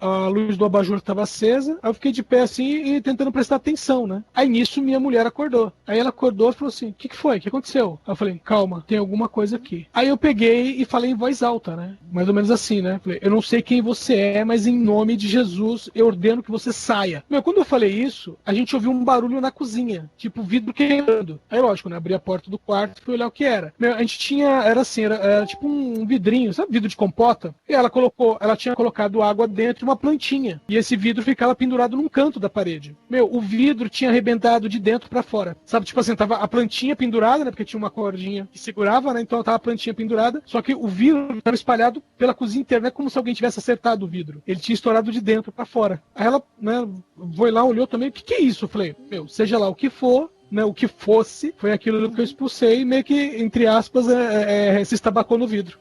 A luz do abajur estava acesa, aí eu fiquei de pé assim e tentando prestar atenção, né? Aí nisso minha mulher acordou. Aí ela acordou e falou assim, o que foi? O que aconteceu? Aí eu falei, calma, tem alguma coisa aqui. Aí eu peguei e falei em voz alta, né? Mais ou menos assim, né? Falei, eu não sei quem você é, mas em nome de Jesus eu ordeno que você saia. Meu, quando eu falei isso, a gente ouviu um barulho na cozinha, tipo vidro quebrando. Aí lógico, né? Abri a porta do quarto e fui olhar o que era. Meu, a gente tinha, era assim, era tipo um vidrinho, sabe? Vidro de compota. E ela tinha colocado água dentro de uma plantinha. E esse vidro ficava pendurado num canto da parede. Meu, o vidro tinha arrebentado de dentro pra fora. Sabe, tipo assim, tava a plantinha pendurada, né? Porque tinha uma cordinha que segurava, né? Então tava a plantinha pendurada. Só que o vidro estava espalhado pela cozinha inteira. Não é como se alguém tivesse acertado o vidro. Ele tinha estourado de dentro pra fora. Aí ela, né, foi lá, olhou também. O que é isso? Eu falei, meu, seja lá o que for, né, o que fosse, foi aquilo que eu expulsei, meio que, entre aspas, se estabacou no vidro.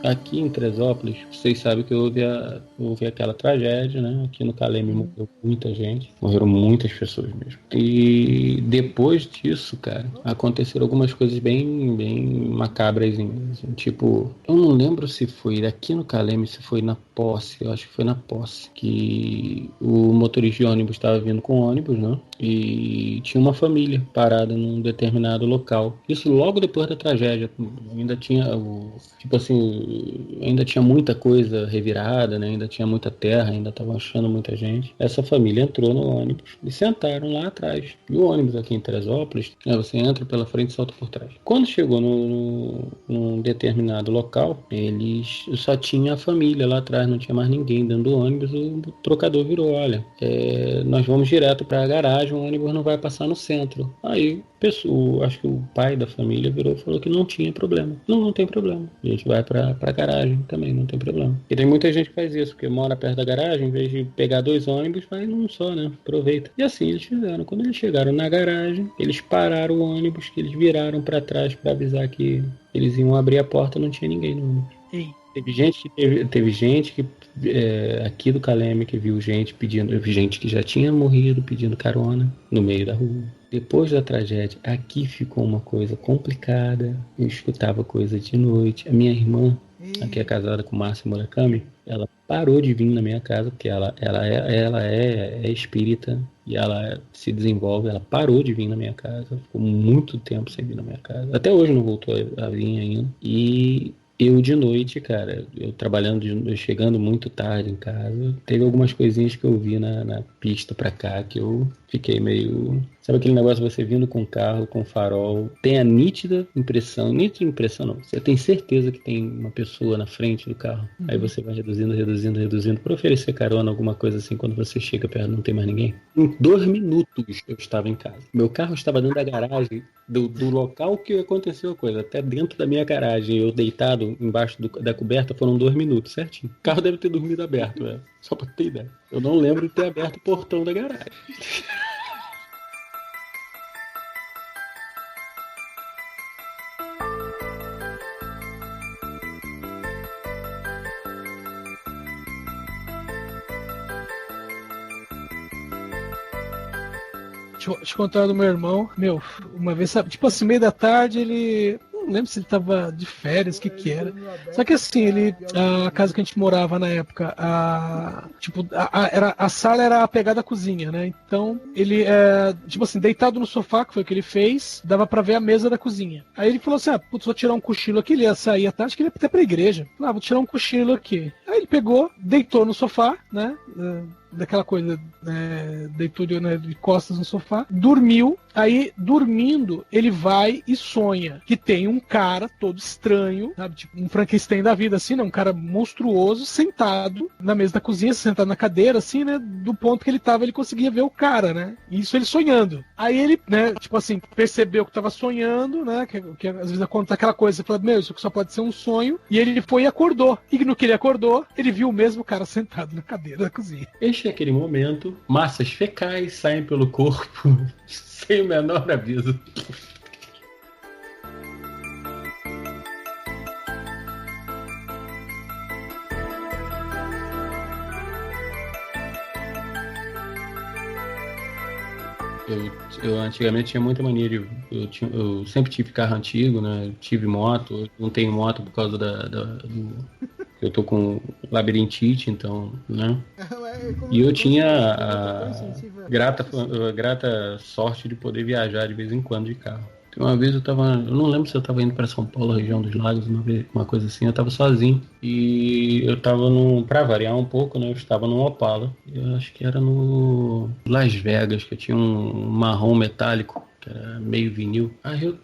Aqui em Teresópolis, vocês sabem que houve aquela tragédia, né? Aqui no Caleme morreu muita gente, morreram muitas pessoas mesmo. E depois disso, cara, aconteceram algumas coisas bem, bem macabras, assim, tipo, eu não lembro se foi aqui no Caleme, se foi na Posse, eu acho que foi na Posse, que o motorista de ônibus estava vindo com ônibus, né? E tinha uma família parada num determinado local. Isso logo depois da tragédia, ainda tinha tipo assim, ainda tinha muita coisa revirada, né? Ainda tinha muita terra, ainda estavam achando muita gente. Essa família entrou no ônibus e sentaram lá atrás. E o ônibus aqui em Teresópolis, né, você entra pela frente e salta por trás. Quando chegou num determinado local, eles só tinha a família lá atrás, não tinha mais ninguém dentro do ônibus. O trocador virou, olha, nós vamos direto para a garagem, o ônibus não vai passar no centro. Aí, acho que o pai da família virou e falou que não tinha problema. Não tem problema. A gente vai pra garagem também, não tem problema. E tem muita gente que faz isso, porque mora perto da garagem, em vez de pegar 2 ônibus, vai num só, né? Aproveita. E assim eles fizeram. Quando eles chegaram na garagem, eles pararam o ônibus, que eles viraram pra trás pra avisar que eles iam abrir a porta, não tinha ninguém no ônibus. Ei. Teve gente que aqui do Caleme que viu gente que já tinha morrido pedindo carona no meio da rua. Depois da tragédia, aqui ficou uma coisa complicada. Eu escutava coisa de noite. A minha irmã, que é casada com Márcia Murakami, ela parou de vir na minha casa, porque ela é espírita e ela se desenvolve. Ela parou de vir na minha casa, ficou muito tempo sem vir na minha casa. Até hoje não voltou a vir ainda. E eu de noite, cara, eu trabalhando, chegando muito tarde em casa, teve algumas coisinhas que eu vi na pista pra cá que eu fiquei meio... Sabe aquele negócio de você vindo com carro, com farol, tem a nítida impressão não, você tem certeza que tem uma pessoa na frente do carro, aí você vai reduzindo para oferecer carona, alguma coisa assim, quando você chega perto não tem mais ninguém. Em 2 minutos eu estava em casa. Meu carro estava dentro da garagem, do local que aconteceu a coisa, até dentro da minha garagem, eu deitado embaixo da coberta, foram 2 minutos, certinho. O carro deve ter dormido aberto, velho. Só pra ter ideia. Eu não lembro de ter aberto o portão da garagem. Deixa eu contar do meu irmão. Meu, uma vez, sabe, tipo assim, meio da tarde, ele... Não lembro se ele tava de férias, o que era. Só que assim, a casa que a gente morava na época, a sala era apegada à cozinha, né? Então, ele, tipo assim, deitado no sofá, que foi o que ele fez, dava pra ver a mesa da cozinha. Aí ele falou assim, putz, vou tirar um cochilo aqui, ele ia sair à tarde, que ele ia até pra igreja. Vou tirar um cochilo aqui. Aí ele pegou, deitou no sofá, né? Daquela coisa, deitou de costas no sofá, dormiu. Aí, dormindo, ele vai e sonha que tem um cara todo estranho, sabe? Tipo um Frankenstein da vida, assim, né? Um cara monstruoso sentado na mesa da cozinha, sentado na cadeira, assim, né? Do ponto que ele tava, ele conseguia ver o cara, né? Isso ele sonhando. Aí ele, né, tipo assim, percebeu que tava sonhando, né? Que às vezes acontece aquela coisa, você fala, meu, isso só pode ser um sonho. E ele foi e acordou. E no que ele acordou, ele viu o mesmo cara sentado na cadeira da cozinha. Este é aquele momento, massas fecais saem pelo corpo sem o menor aviso. Eu antigamente tinha muita mania de... Eu sempre tive carro antigo, né? Tive moto. Eu não tenho moto por causa do... Eu tô com labirintite, então, né? E eu tinha a grata sorte de poder viajar de vez em quando de carro. Uma vez eu não lembro se eu tava indo para São Paulo, região dos lagos, uma coisa assim, eu tava sozinho. E eu tava pra variar um pouco, né? Eu estava num Opala. Eu acho que era no Las Vegas, que tinha um marrom metálico, que era meio vinil. Aí eu,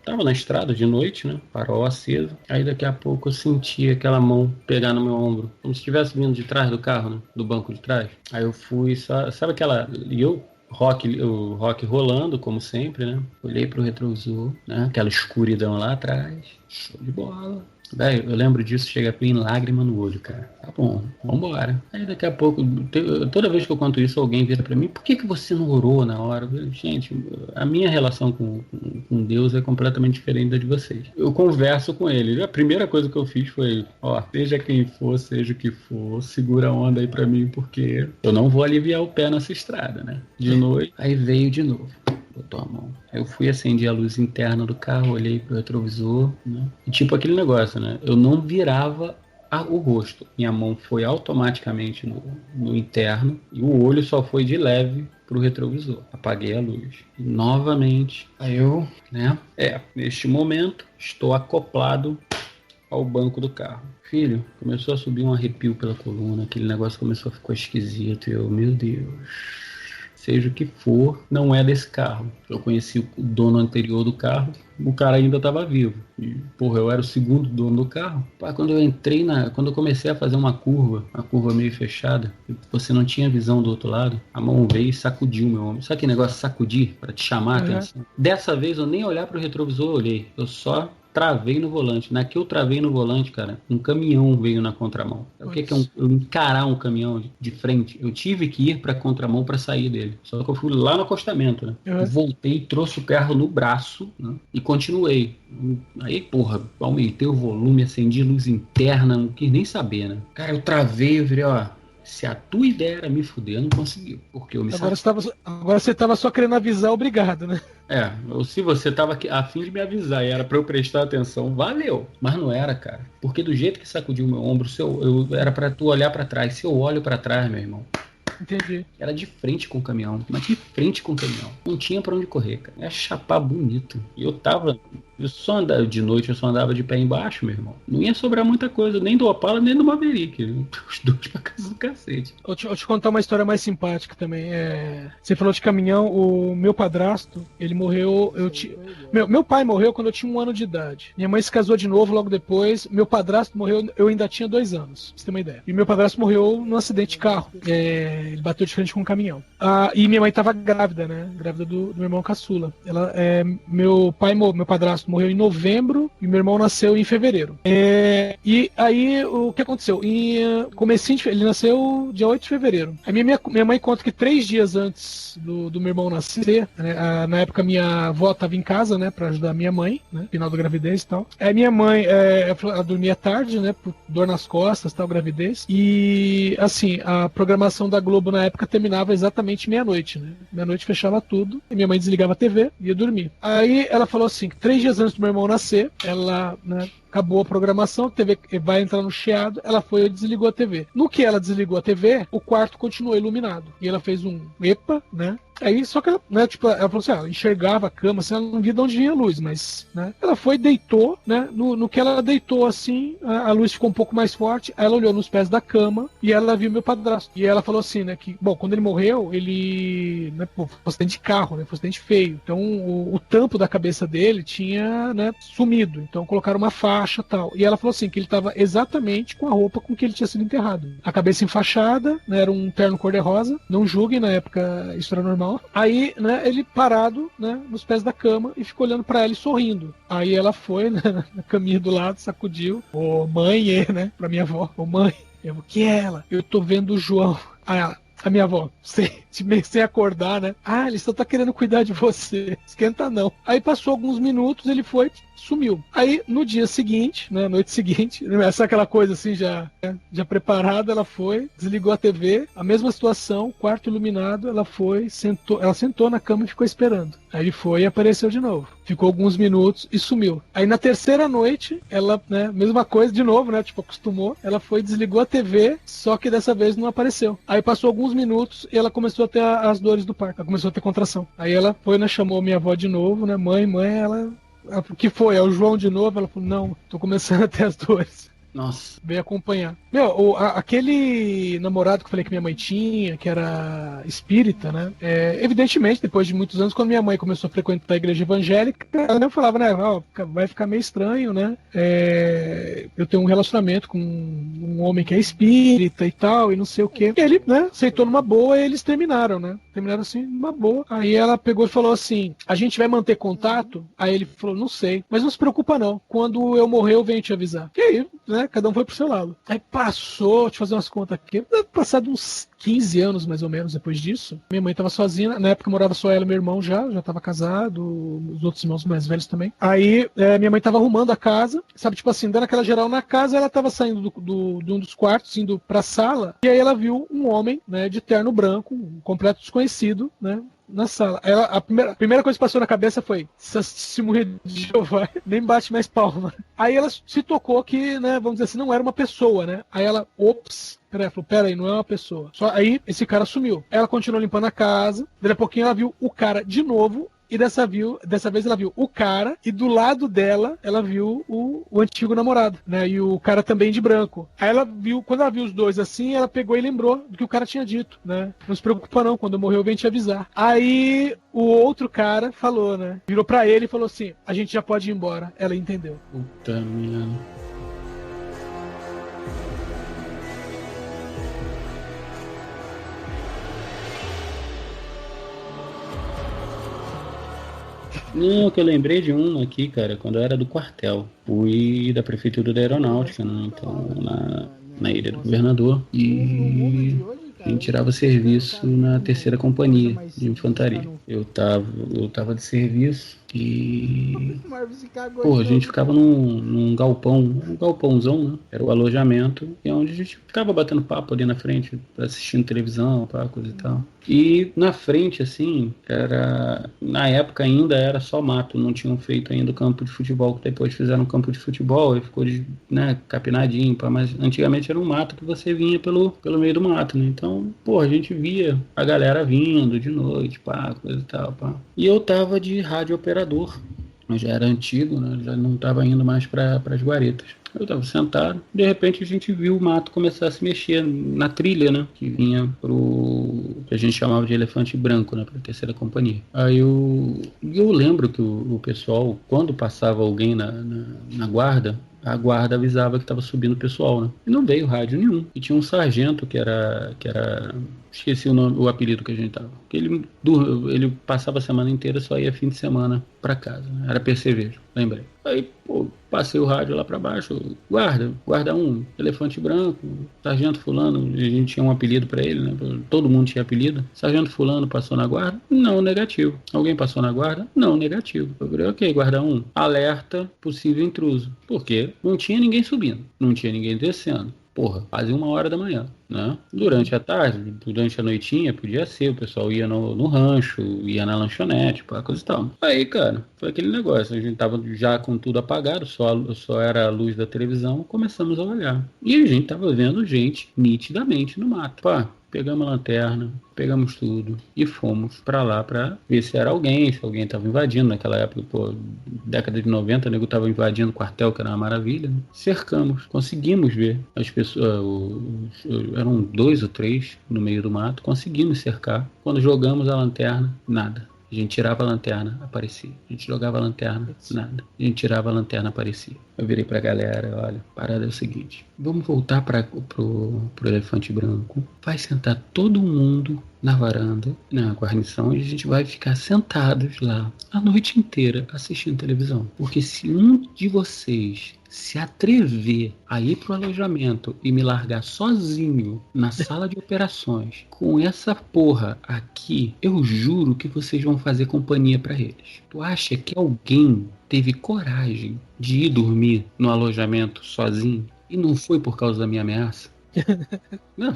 tava na estrada de noite, né? Farol aceso. Aí daqui a pouco eu senti aquela mão pegar no meu ombro, como se estivesse vindo de trás do carro, né? Do banco de trás. Aí eu fui, sabe aquela... o rock rolando, como sempre, né? Olhei pro retrovisor, né? Aquela escuridão lá atrás. Show de bola. Velho, eu lembro disso, chega em lágrima no olho, cara. Tá bom, vambora. Aí daqui a pouco, toda vez que eu conto isso, alguém vira pra mim, por que você não orou na hora? Gente, a minha relação com Deus é completamente diferente da de vocês. Eu converso com ele. A primeira coisa que eu fiz foi, seja quem for, seja o que for, segura a onda aí pra mim, porque eu não vou aliviar o pé nessa estrada, né? De noite, aí veio de novo. Botou a mão. Eu fui, acendi a luz interna do carro, olhei pro retrovisor, né? E tipo aquele negócio, né? Eu não virava o rosto. Minha mão foi automaticamente no interno e o olho só foi de leve pro retrovisor. Apaguei a luz. E novamente, aí eu, né? Neste momento, estou acoplado ao banco do carro. Filho, começou a subir um arrepio pela coluna, aquele negócio começou a ficar esquisito e eu, meu Deus... Seja o que for, não é desse carro. Eu conheci o dono anterior do carro, o cara ainda estava vivo. E, eu era o segundo dono do carro. Quando eu comecei a fazer uma curva meio fechada, você não tinha visão do outro lado, a mão veio e sacudiu meu ombro. Sabe aquele negócio de sacudir, para te chamar a atenção? Dessa vez eu nem olhar para o retrovisor, eu olhei. Eu só travei no volante. Na que eu travei no volante, cara, um caminhão veio na contramão. O que é eu encarar um caminhão de frente? Eu tive que ir pra contramão pra sair dele. Só que eu fui lá no acostamento, né? Eu voltei, trouxe o carro no braço, né? E continuei. Aí, aumentei o volume, acendi luz interna, não quis nem saber, né? Cara, eu travei, eu virei, se a tua ideia era me fuder, eu não consegui. Porque eu me Agora você tava só querendo avisar, obrigado, né? Ou se você tava a fim de me avisar e era pra eu prestar atenção, valeu. Mas não era, cara. Porque do jeito que sacudiu meu ombro, era pra tu olhar pra trás. Se eu olho pra trás, meu irmão, entendi. Era de frente com o caminhão. Mas de frente com o caminhão. Não tinha pra onde correr, cara. Ia chapar bonito. E eu só andava de noite, eu só andava de pé embaixo, meu irmão. Não ia sobrar muita coisa, nem do Opala, nem do Maverick. Os dois pra casa do cacete. Eu te contar uma história mais simpática também. Você falou de caminhão, o meu padrasto, ele morreu. Meu pai morreu quando eu tinha 1 ano de idade. Minha mãe se casou de novo logo depois. Meu padrasto morreu, eu ainda tinha 2 anos, pra você ter uma ideia. E meu padrasto morreu num acidente de carro. Ele bateu de frente com um caminhão. E minha mãe tava grávida, né? Grávida do meu irmão caçula. Meu padrasto morreu em novembro e meu irmão nasceu em fevereiro. E aí, o que aconteceu? Ele nasceu dia 8 de fevereiro. Aí minha mãe conta que 3 dias antes do meu irmão nascer, né, na época minha avó tava em casa, né, pra ajudar minha mãe, né, final da gravidez e tal. Aí minha mãe, ela dormia tarde, né, por dor nas costas e tal, gravidez. E, assim, a programação da Globo na época terminava exatamente meia-noite, né. Meia-noite fechava tudo, e minha mãe desligava a TV e ia dormir. Aí ela falou assim, que 3 dias antes do meu irmão nascer, ela, né, acabou a programação, a TV vai entrar no chiado, ela foi e desligou a TV. No que ela desligou a TV, o quarto continuou iluminado. E ela fez um epa, né? Aí, só que ela, né, ela falou assim, ela enxergava a cama, assim, ela não via de onde vinha a luz, mas, né, ela foi e deitou, né, no que ela deitou, assim, a luz ficou um pouco mais forte, aí ela olhou nos pés da cama e ela viu meu padrasto. E ela falou assim, né, que, bom, quando ele morreu, ele, né, foi acidente de carro, né, foi acidente feio. Então, o tampo da cabeça dele tinha, né, sumido. Então, colocaram uma faixa e tal. E ela falou assim, que ele estava exatamente com a roupa com que ele tinha sido enterrado. A cabeça enfaixada, né, era um terno cor-de-rosa, não julguem, na época isso era normal. Aí, né, ele parado, né, nos pés da cama e ficou olhando pra ela e sorrindo. Aí ela foi, né, na caminha do lado, sacudiu. Ô, mãe, né, pra minha avó. Ô, mãe, o que é ela? Eu tô vendo o João. Aí ela, a minha avó, sem acordar, né? Ele só tá querendo cuidar de você. Esquenta não. Aí passou alguns minutos, ele foi, sumiu. Aí, no dia seguinte, né, noite seguinte, essa é aquela coisa assim, já preparada, ela foi, desligou a TV, a mesma situação, quarto iluminado, ela sentou na cama e ficou esperando. Aí ele foi e apareceu de novo. Ficou alguns minutos e sumiu. Aí na terceira noite, ela, né, mesma coisa de novo, né, tipo, acostumou, ela foi, desligou a TV, só que dessa vez não apareceu. Aí passou alguns minutos e ela começou a ter as dores do parto, ela começou a ter contração. Aí ela foi, né, chamou minha avó de novo, né, mãe, ela... O que foi? É o João de novo? Ela falou, não, tô começando a ter as dores. Nossa. Veio acompanhar. Aquele namorado que eu falei que minha mãe tinha, que era espírita, né? Evidentemente, depois de muitos anos, quando minha mãe começou a frequentar a igreja evangélica, ela falava, né? Vai ficar meio estranho, né? Eu tenho um relacionamento com um homem que é espírita e tal, e não sei o quê. E ele, né? Aceitou numa boa e eles terminaram, né? Terminaram assim, numa boa. Aí ela pegou e falou assim, a gente vai manter contato? Aí ele falou, não sei. Mas não se preocupa não. Quando eu morrer, eu venho te avisar. E aí, né? Cada um foi pro seu lado. Aí passou, deixa eu fazer umas contas aqui, passado uns 15 anos mais ou menos depois disso. Minha mãe tava sozinha, na época morava só ela e meu irmão já tava casado, os outros irmãos mais velhos também. Aí minha mãe tava arrumando a casa, sabe, tipo assim, dando aquela geral na casa, ela tava saindo de um dos quartos, indo pra sala, e aí ela viu um homem, né, de terno branco, um completo desconhecido, né, na sala. A primeira coisa que passou na cabeça foi, se morrer de Jeová, nem bate mais palma. Aí ela se tocou que, né, vamos dizer assim, não era uma pessoa, né? Aí ela, pera aí, não é uma pessoa. Só aí esse cara sumiu. Ela continuou limpando a casa, daí a pouquinho ela viu o cara de novo, e dessa vez ela viu o cara, e do lado dela ela viu o antigo namorado, né? E o cara também de branco. Aí ela viu, quando ela viu os dois assim, ela pegou e lembrou do que o cara tinha dito, né? Não se preocupa não, quando eu morrer eu venho te avisar. Aí o outro cara falou, né? Virou pra ele e falou assim, a gente já pode ir embora. Ela entendeu. Puta merda. Não, que eu lembrei de um aqui, cara, quando eu era do quartel. Fui da prefeitura da aeronáutica, né? Então, na Ilha do Governador. E a gente tirava serviço na terceira companhia de infantaria. Eu tava de serviço e... Pô, a gente ficava num galpão, um galpãozão, né? Era o alojamento, e onde a gente ficava batendo papo ali na frente, assistindo televisão, coisa e tal. E na frente, assim, na época ainda era só mato, não tinham feito ainda o campo de futebol, que depois fizeram um campo de futebol e ficou, né, capinadinho, mas antigamente era um mato que você vinha pelo meio do mato, né? Então, pô, a gente via a galera vindo de noite, coisa e tal, E eu tava de rádio operador, eu já era antigo, né? Já não tava indo mais para as guaretas. Eu estava sentado, de repente a gente viu o mato começar a se mexer na trilha, né? Que vinha que a gente chamava de elefante branco, né? Para a terceira companhia. Aí eu lembro que o pessoal, quando passava alguém na guarda, a guarda avisava que estava subindo o pessoal, né? E não veio rádio nenhum. E tinha um sargento que era esqueci o apelido que a gente tava. Ele passava a semana inteira, só ia fim de semana para casa, né? Era percevejo, lembrei. Aí, pô, passei o rádio lá para baixo, guarda 1, elefante branco, sargento fulano, a gente tinha um apelido para ele, né? Todo mundo tinha apelido. Sargento fulano passou na guarda? Não, negativo. Alguém passou na guarda? Não, negativo. Eu falei, ok, guarda 1, alerta possível intruso. Por quê? Não tinha ninguém subindo, não tinha ninguém descendo. Porra, quase 1h da manhã, né? Durante a tarde, durante a noitinha, podia ser, o pessoal ia no rancho, ia na lanchonete, coisa e tal. Aí, cara, foi aquele negócio, a gente tava já com tudo apagado, só era a luz da televisão, começamos a olhar. E a gente tava vendo gente nitidamente no mato. Pegamos a lanterna, pegamos tudo e fomos pra lá pra ver se era alguém, se alguém tava invadindo. Naquela época, década de 90, o nego tava invadindo o quartel, que era uma maravilha, né? Cercamos, conseguimos ver as pessoas, eram 2 ou 3 no meio do mato, conseguimos cercar. Quando jogamos a lanterna, nada. A gente tirava a lanterna, aparecia. A gente jogava a lanterna, nada. A gente tirava a lanterna, aparecia. Eu virei pra galera, olha, a parada é o seguinte. Vamos voltar pro elefante branco. Vai sentar todo mundo na varanda, na guarnição, e a gente vai ficar sentados lá a noite inteira assistindo televisão. Porque se um de vocês se atrever a ir pro alojamento e me largar sozinho na sala de operações com essa porra aqui, eu juro que vocês vão fazer companhia pra eles. Tu acha que alguém teve coragem de ir dormir no alojamento sozinho e não foi por causa da minha ameaça? Não,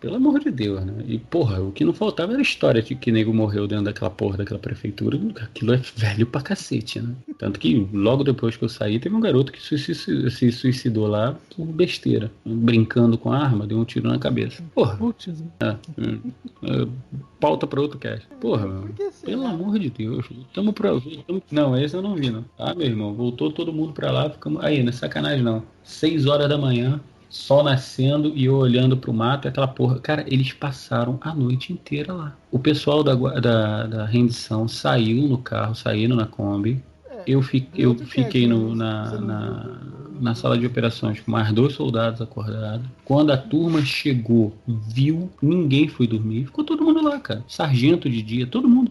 pelo amor de Deus, né? E, porra, o que não faltava era a história de que nego morreu dentro daquela porra, daquela prefeitura. Aquilo é velho pra cacete, né? Tanto que logo depois que eu saí, teve um garoto que se suicidou lá por besteira. Brincando com a arma, deu um tiro na cabeça. Porra. Putz. Pauta pra outro cast. Porra, meu, pelo amor de Deus. Não, esse eu não vi, não. Ah, meu irmão, voltou todo mundo pra lá. Ficamos... Aí, não é sacanagem, não. 6 horas da manhã. Sol nascendo e eu olhando pro mato, aquela porra. Cara, eles passaram a noite inteira lá. O pessoal da rendição saiu no carro, saíram na Kombi. Eu fiquei na sala de operações com mais 2 soldados acordados. Quando a turma chegou, viu, ninguém foi dormir. Ficou todo mundo lá, cara. Sargento de dia, todo mundo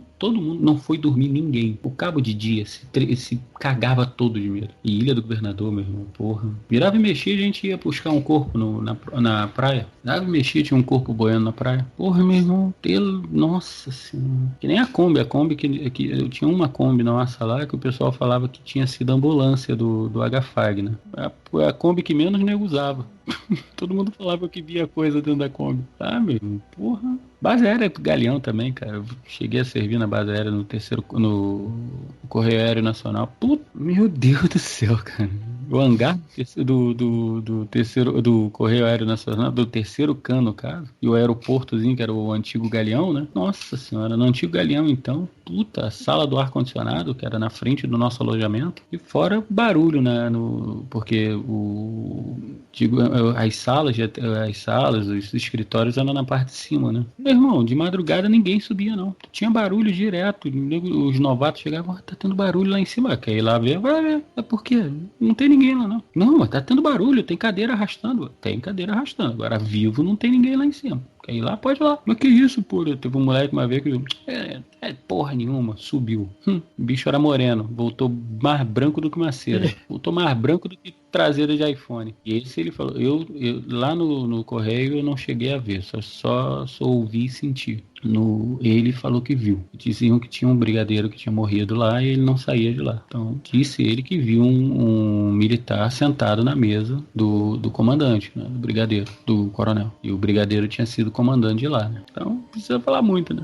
não foi dormir, ninguém. O cabo de dia se cagava todo de medo. E Ilha do Governador, meu irmão, porra. Virava e mexia, a gente ia buscar um corpo na praia. Virava e mexia, tinha um corpo boiando na praia. Porra, meu irmão, nossa senhora. Que nem a Kombi que eu tinha uma Kombi nossa lá que o pessoal falava que tinha sido a ambulância do HFAG, né? A Kombi que menos nego usava. Todo mundo falava que via coisa dentro da Kombi. Ah, meu irmão, porra. Base aérea do Galeão também, cara. Eu cheguei a servir na base aérea no Correio Aéreo Nacional. Puta, meu Deus do céu, cara. O hangar do Correio Aéreo Nacional, do terceiro cano, no caso, e o aeroportozinho, que era o antigo Galeão, né? Nossa senhora, no antigo Galeão, então, puta, a sala do ar-condicionado, que era na frente do nosso alojamento, e fora barulho, né? Porque as salas, os escritórios eram na parte de cima, né? Meu irmão, de madrugada ninguém subia, não. Tinha barulho direto. Os novatos chegavam, tá tendo barulho lá em cima. Quer ir lá ver? Vai ver. É porque não tem ninguém lá, não. Não, mas tá tendo barulho, tem cadeira arrastando. Tem cadeira arrastando. Agora, vivo, não tem ninguém lá em cima. Quer ir lá? Pode ir lá. Mas que isso, pô? Teve um moleque uma vez que... porra nenhuma. Subiu. O bicho era moreno. Voltou mais branco do que uma cera. Voltou mais branco do que traseira de iPhone. E esse ele falou... Eu lá no correio eu não cheguei a ver. Só ouvi e senti. Ele falou que viu. Diziam que tinha um brigadeiro que tinha morrido lá e ele não saía de lá. Então, disse ele que viu um militar sentado na mesa do comandante, né? Do brigadeiro, do coronel. E o brigadeiro tinha sido comandante de lá, né? Então, não precisa falar muito, né?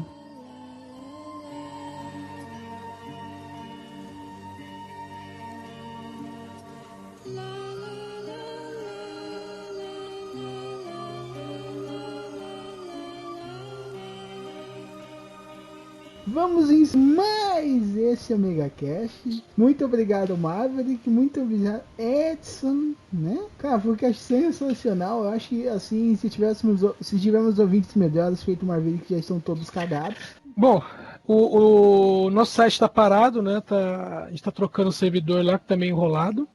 Vamos em mais esse Omega Cast. Muito obrigado, Maverick. Muito obrigado, Edson, né? Cara, foi um cast sensacional. Eu acho que, assim, se tivermos ouvintes melhores, feito Maverick, já estão todos cagados. Bom, o nosso site está parado, né? A gente está trocando o servidor lá, que tá meio enrolado.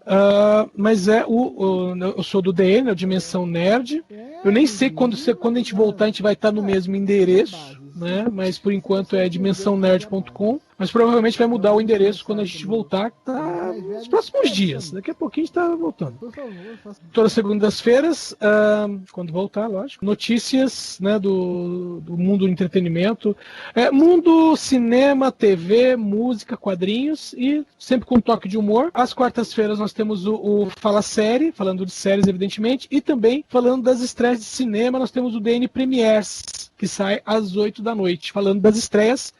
Mas eu sou do DN, a Dimensão Nerd. Eu nem sei quando a gente voltar, a gente vai estar no mesmo endereço, né? Mas por enquanto é dimensãonerd.com. Mas provavelmente vai mudar o endereço quando a gente voltar, tá nos próximos dias. Daqui a pouquinho a gente tá voltando. Por favor, faça. Todas as segundas-feiras, quando voltar, lógico. Notícias, né, do mundo do entretenimento. Mundo, cinema, TV, música, quadrinhos e sempre com um toque de humor. Às quartas-feiras nós temos o Fala Série, falando de séries, evidentemente. E também falando das estreias de cinema, nós temos o DN Premiers, que sai às 8 da noite, falando das estreias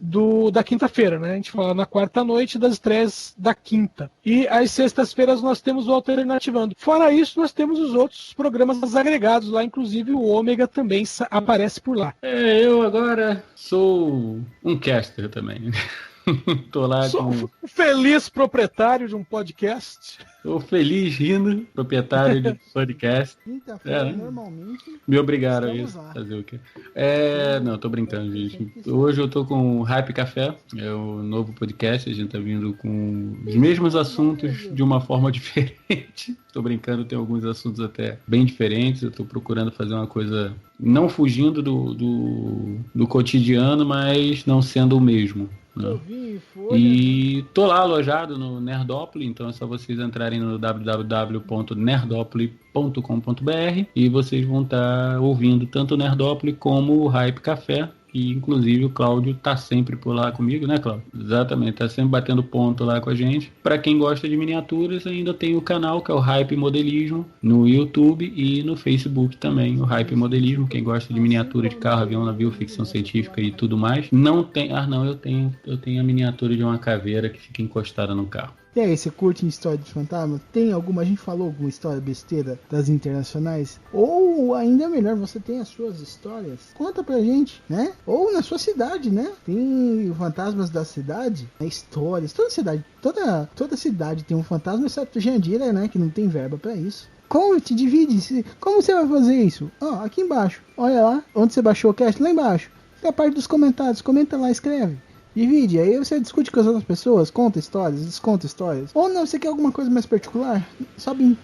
da quinta-feira, né? A gente fala na quarta-noite das estreias da quinta. E às sextas-feiras nós temos o Alternativando. Fora isso, nós temos os outros programas agregados lá, inclusive o Ômega também aparece por lá. Eu agora sou um caster também. Tô lá Sou um feliz proprietário de um podcast. Tô feliz rindo, proprietário de podcast. Quinta-feira, normalmente. Me obrigaram a isso. Fazer o quê? Não, tô brincando, gente. Hoje eu tô com o Hype Café, é o novo podcast. A gente tá vindo com os mesmos assuntos de uma forma diferente. Tô brincando, tem alguns assuntos até bem diferentes. Eu tô procurando fazer uma coisa não fugindo do cotidiano, mas não sendo o mesmo. né? Folha. E tô lá alojado no Nerdópolis, então é só vocês entrarem no www.nerdopolis.com.br e vocês vão estar ouvindo tanto o Nerdópolis como o Hype Café. E inclusive o Cláudio tá sempre por lá comigo, né, Cláudio? Exatamente, tá sempre batendo ponto lá com a gente. Para quem gosta de miniaturas, ainda tem o canal que é o Hype Modelismo no YouTube e no Facebook também, o Hype Modelismo. Quem gosta de miniatura de carro, avião, navio, ficção científica e tudo mais. Não tem, eu tenho a miniatura de uma caveira que fica encostada no carro. E aí, você curte história de fantasma? Tem alguma? A gente falou alguma história besteira das internacionais? Ou ainda melhor, você tem as suas histórias? Conta pra gente, né? Ou na sua cidade, né? Tem fantasmas da cidade, né? Histórias. Toda cidade tem um fantasma, exceto Jandira, né? Que não tem verba pra isso. Conte, divide. Como você vai fazer isso? Ó, aqui embaixo. Olha lá, onde você baixou o cast, lá embaixo. Tem a parte dos comentários. Comenta lá, escreve. Divide, aí você discute com as outras pessoas, conta histórias, desconta histórias. Ou não, você quer alguma coisa mais particular? Sobe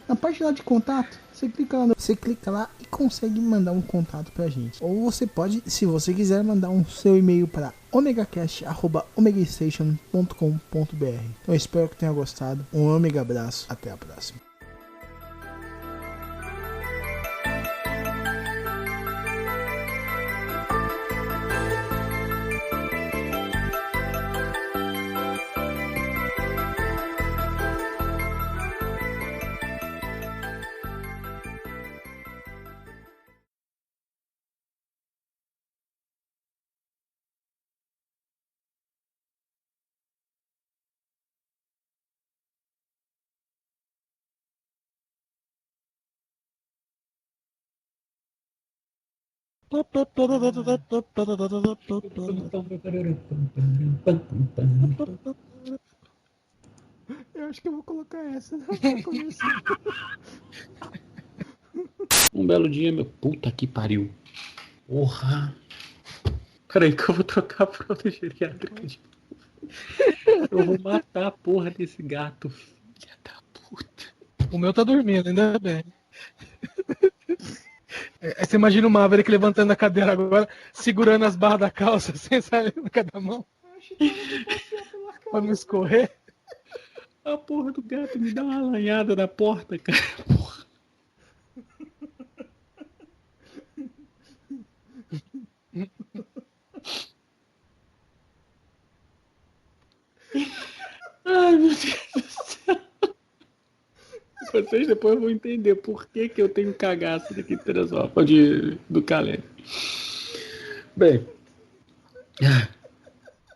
na parte lá de contato, você clica lá e consegue mandar um contato pra gente. Ou você pode, se você quiser, mandar um seu e-mail para omegacast@omegastation.com.br. Então eu espero que tenha gostado. Um omega abraço, até a próxima. Eu acho que eu vou colocar essa no começo. Um belo dia, meu... Puta que pariu. Porra. Peraí que eu vou trocar a fralda geriátrica de... Eu vou matar a porra desse gato. Filha da puta. O meu tá dormindo, ainda bem. Aí você imagina o Maverick levantando a cadeira agora, segurando as barras da calça, assim, sabe, com cada mão. Pra não escorrer. A porra do gato me dá uma arranhada na porta, cara. Porra. Ai, meu Deus do céu. Vocês depois vão entender por que eu tenho cagaço daqui de Teresópolis, do Calé. Bem,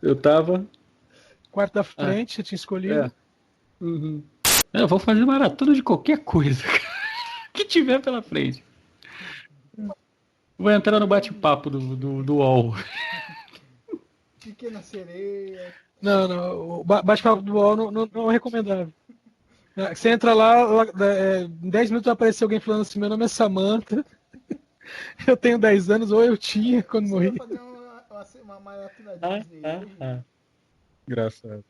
eu tava... Quarto da frente, você tinha escolhido. É. Uhum. Eu vou fazer maratona de qualquer coisa que tiver pela frente. Vou entrar no bate-papo do UOL. Pequena sereia. Não, o bate-papo do UOL não é recomendável. Você entra lá, em 10 minutos vai aparecer alguém falando assim, meu nome é Samantha, eu tenho 10 anos, ou eu tinha quando morri. Você vai fazer uma maratona Disney. Engraçado.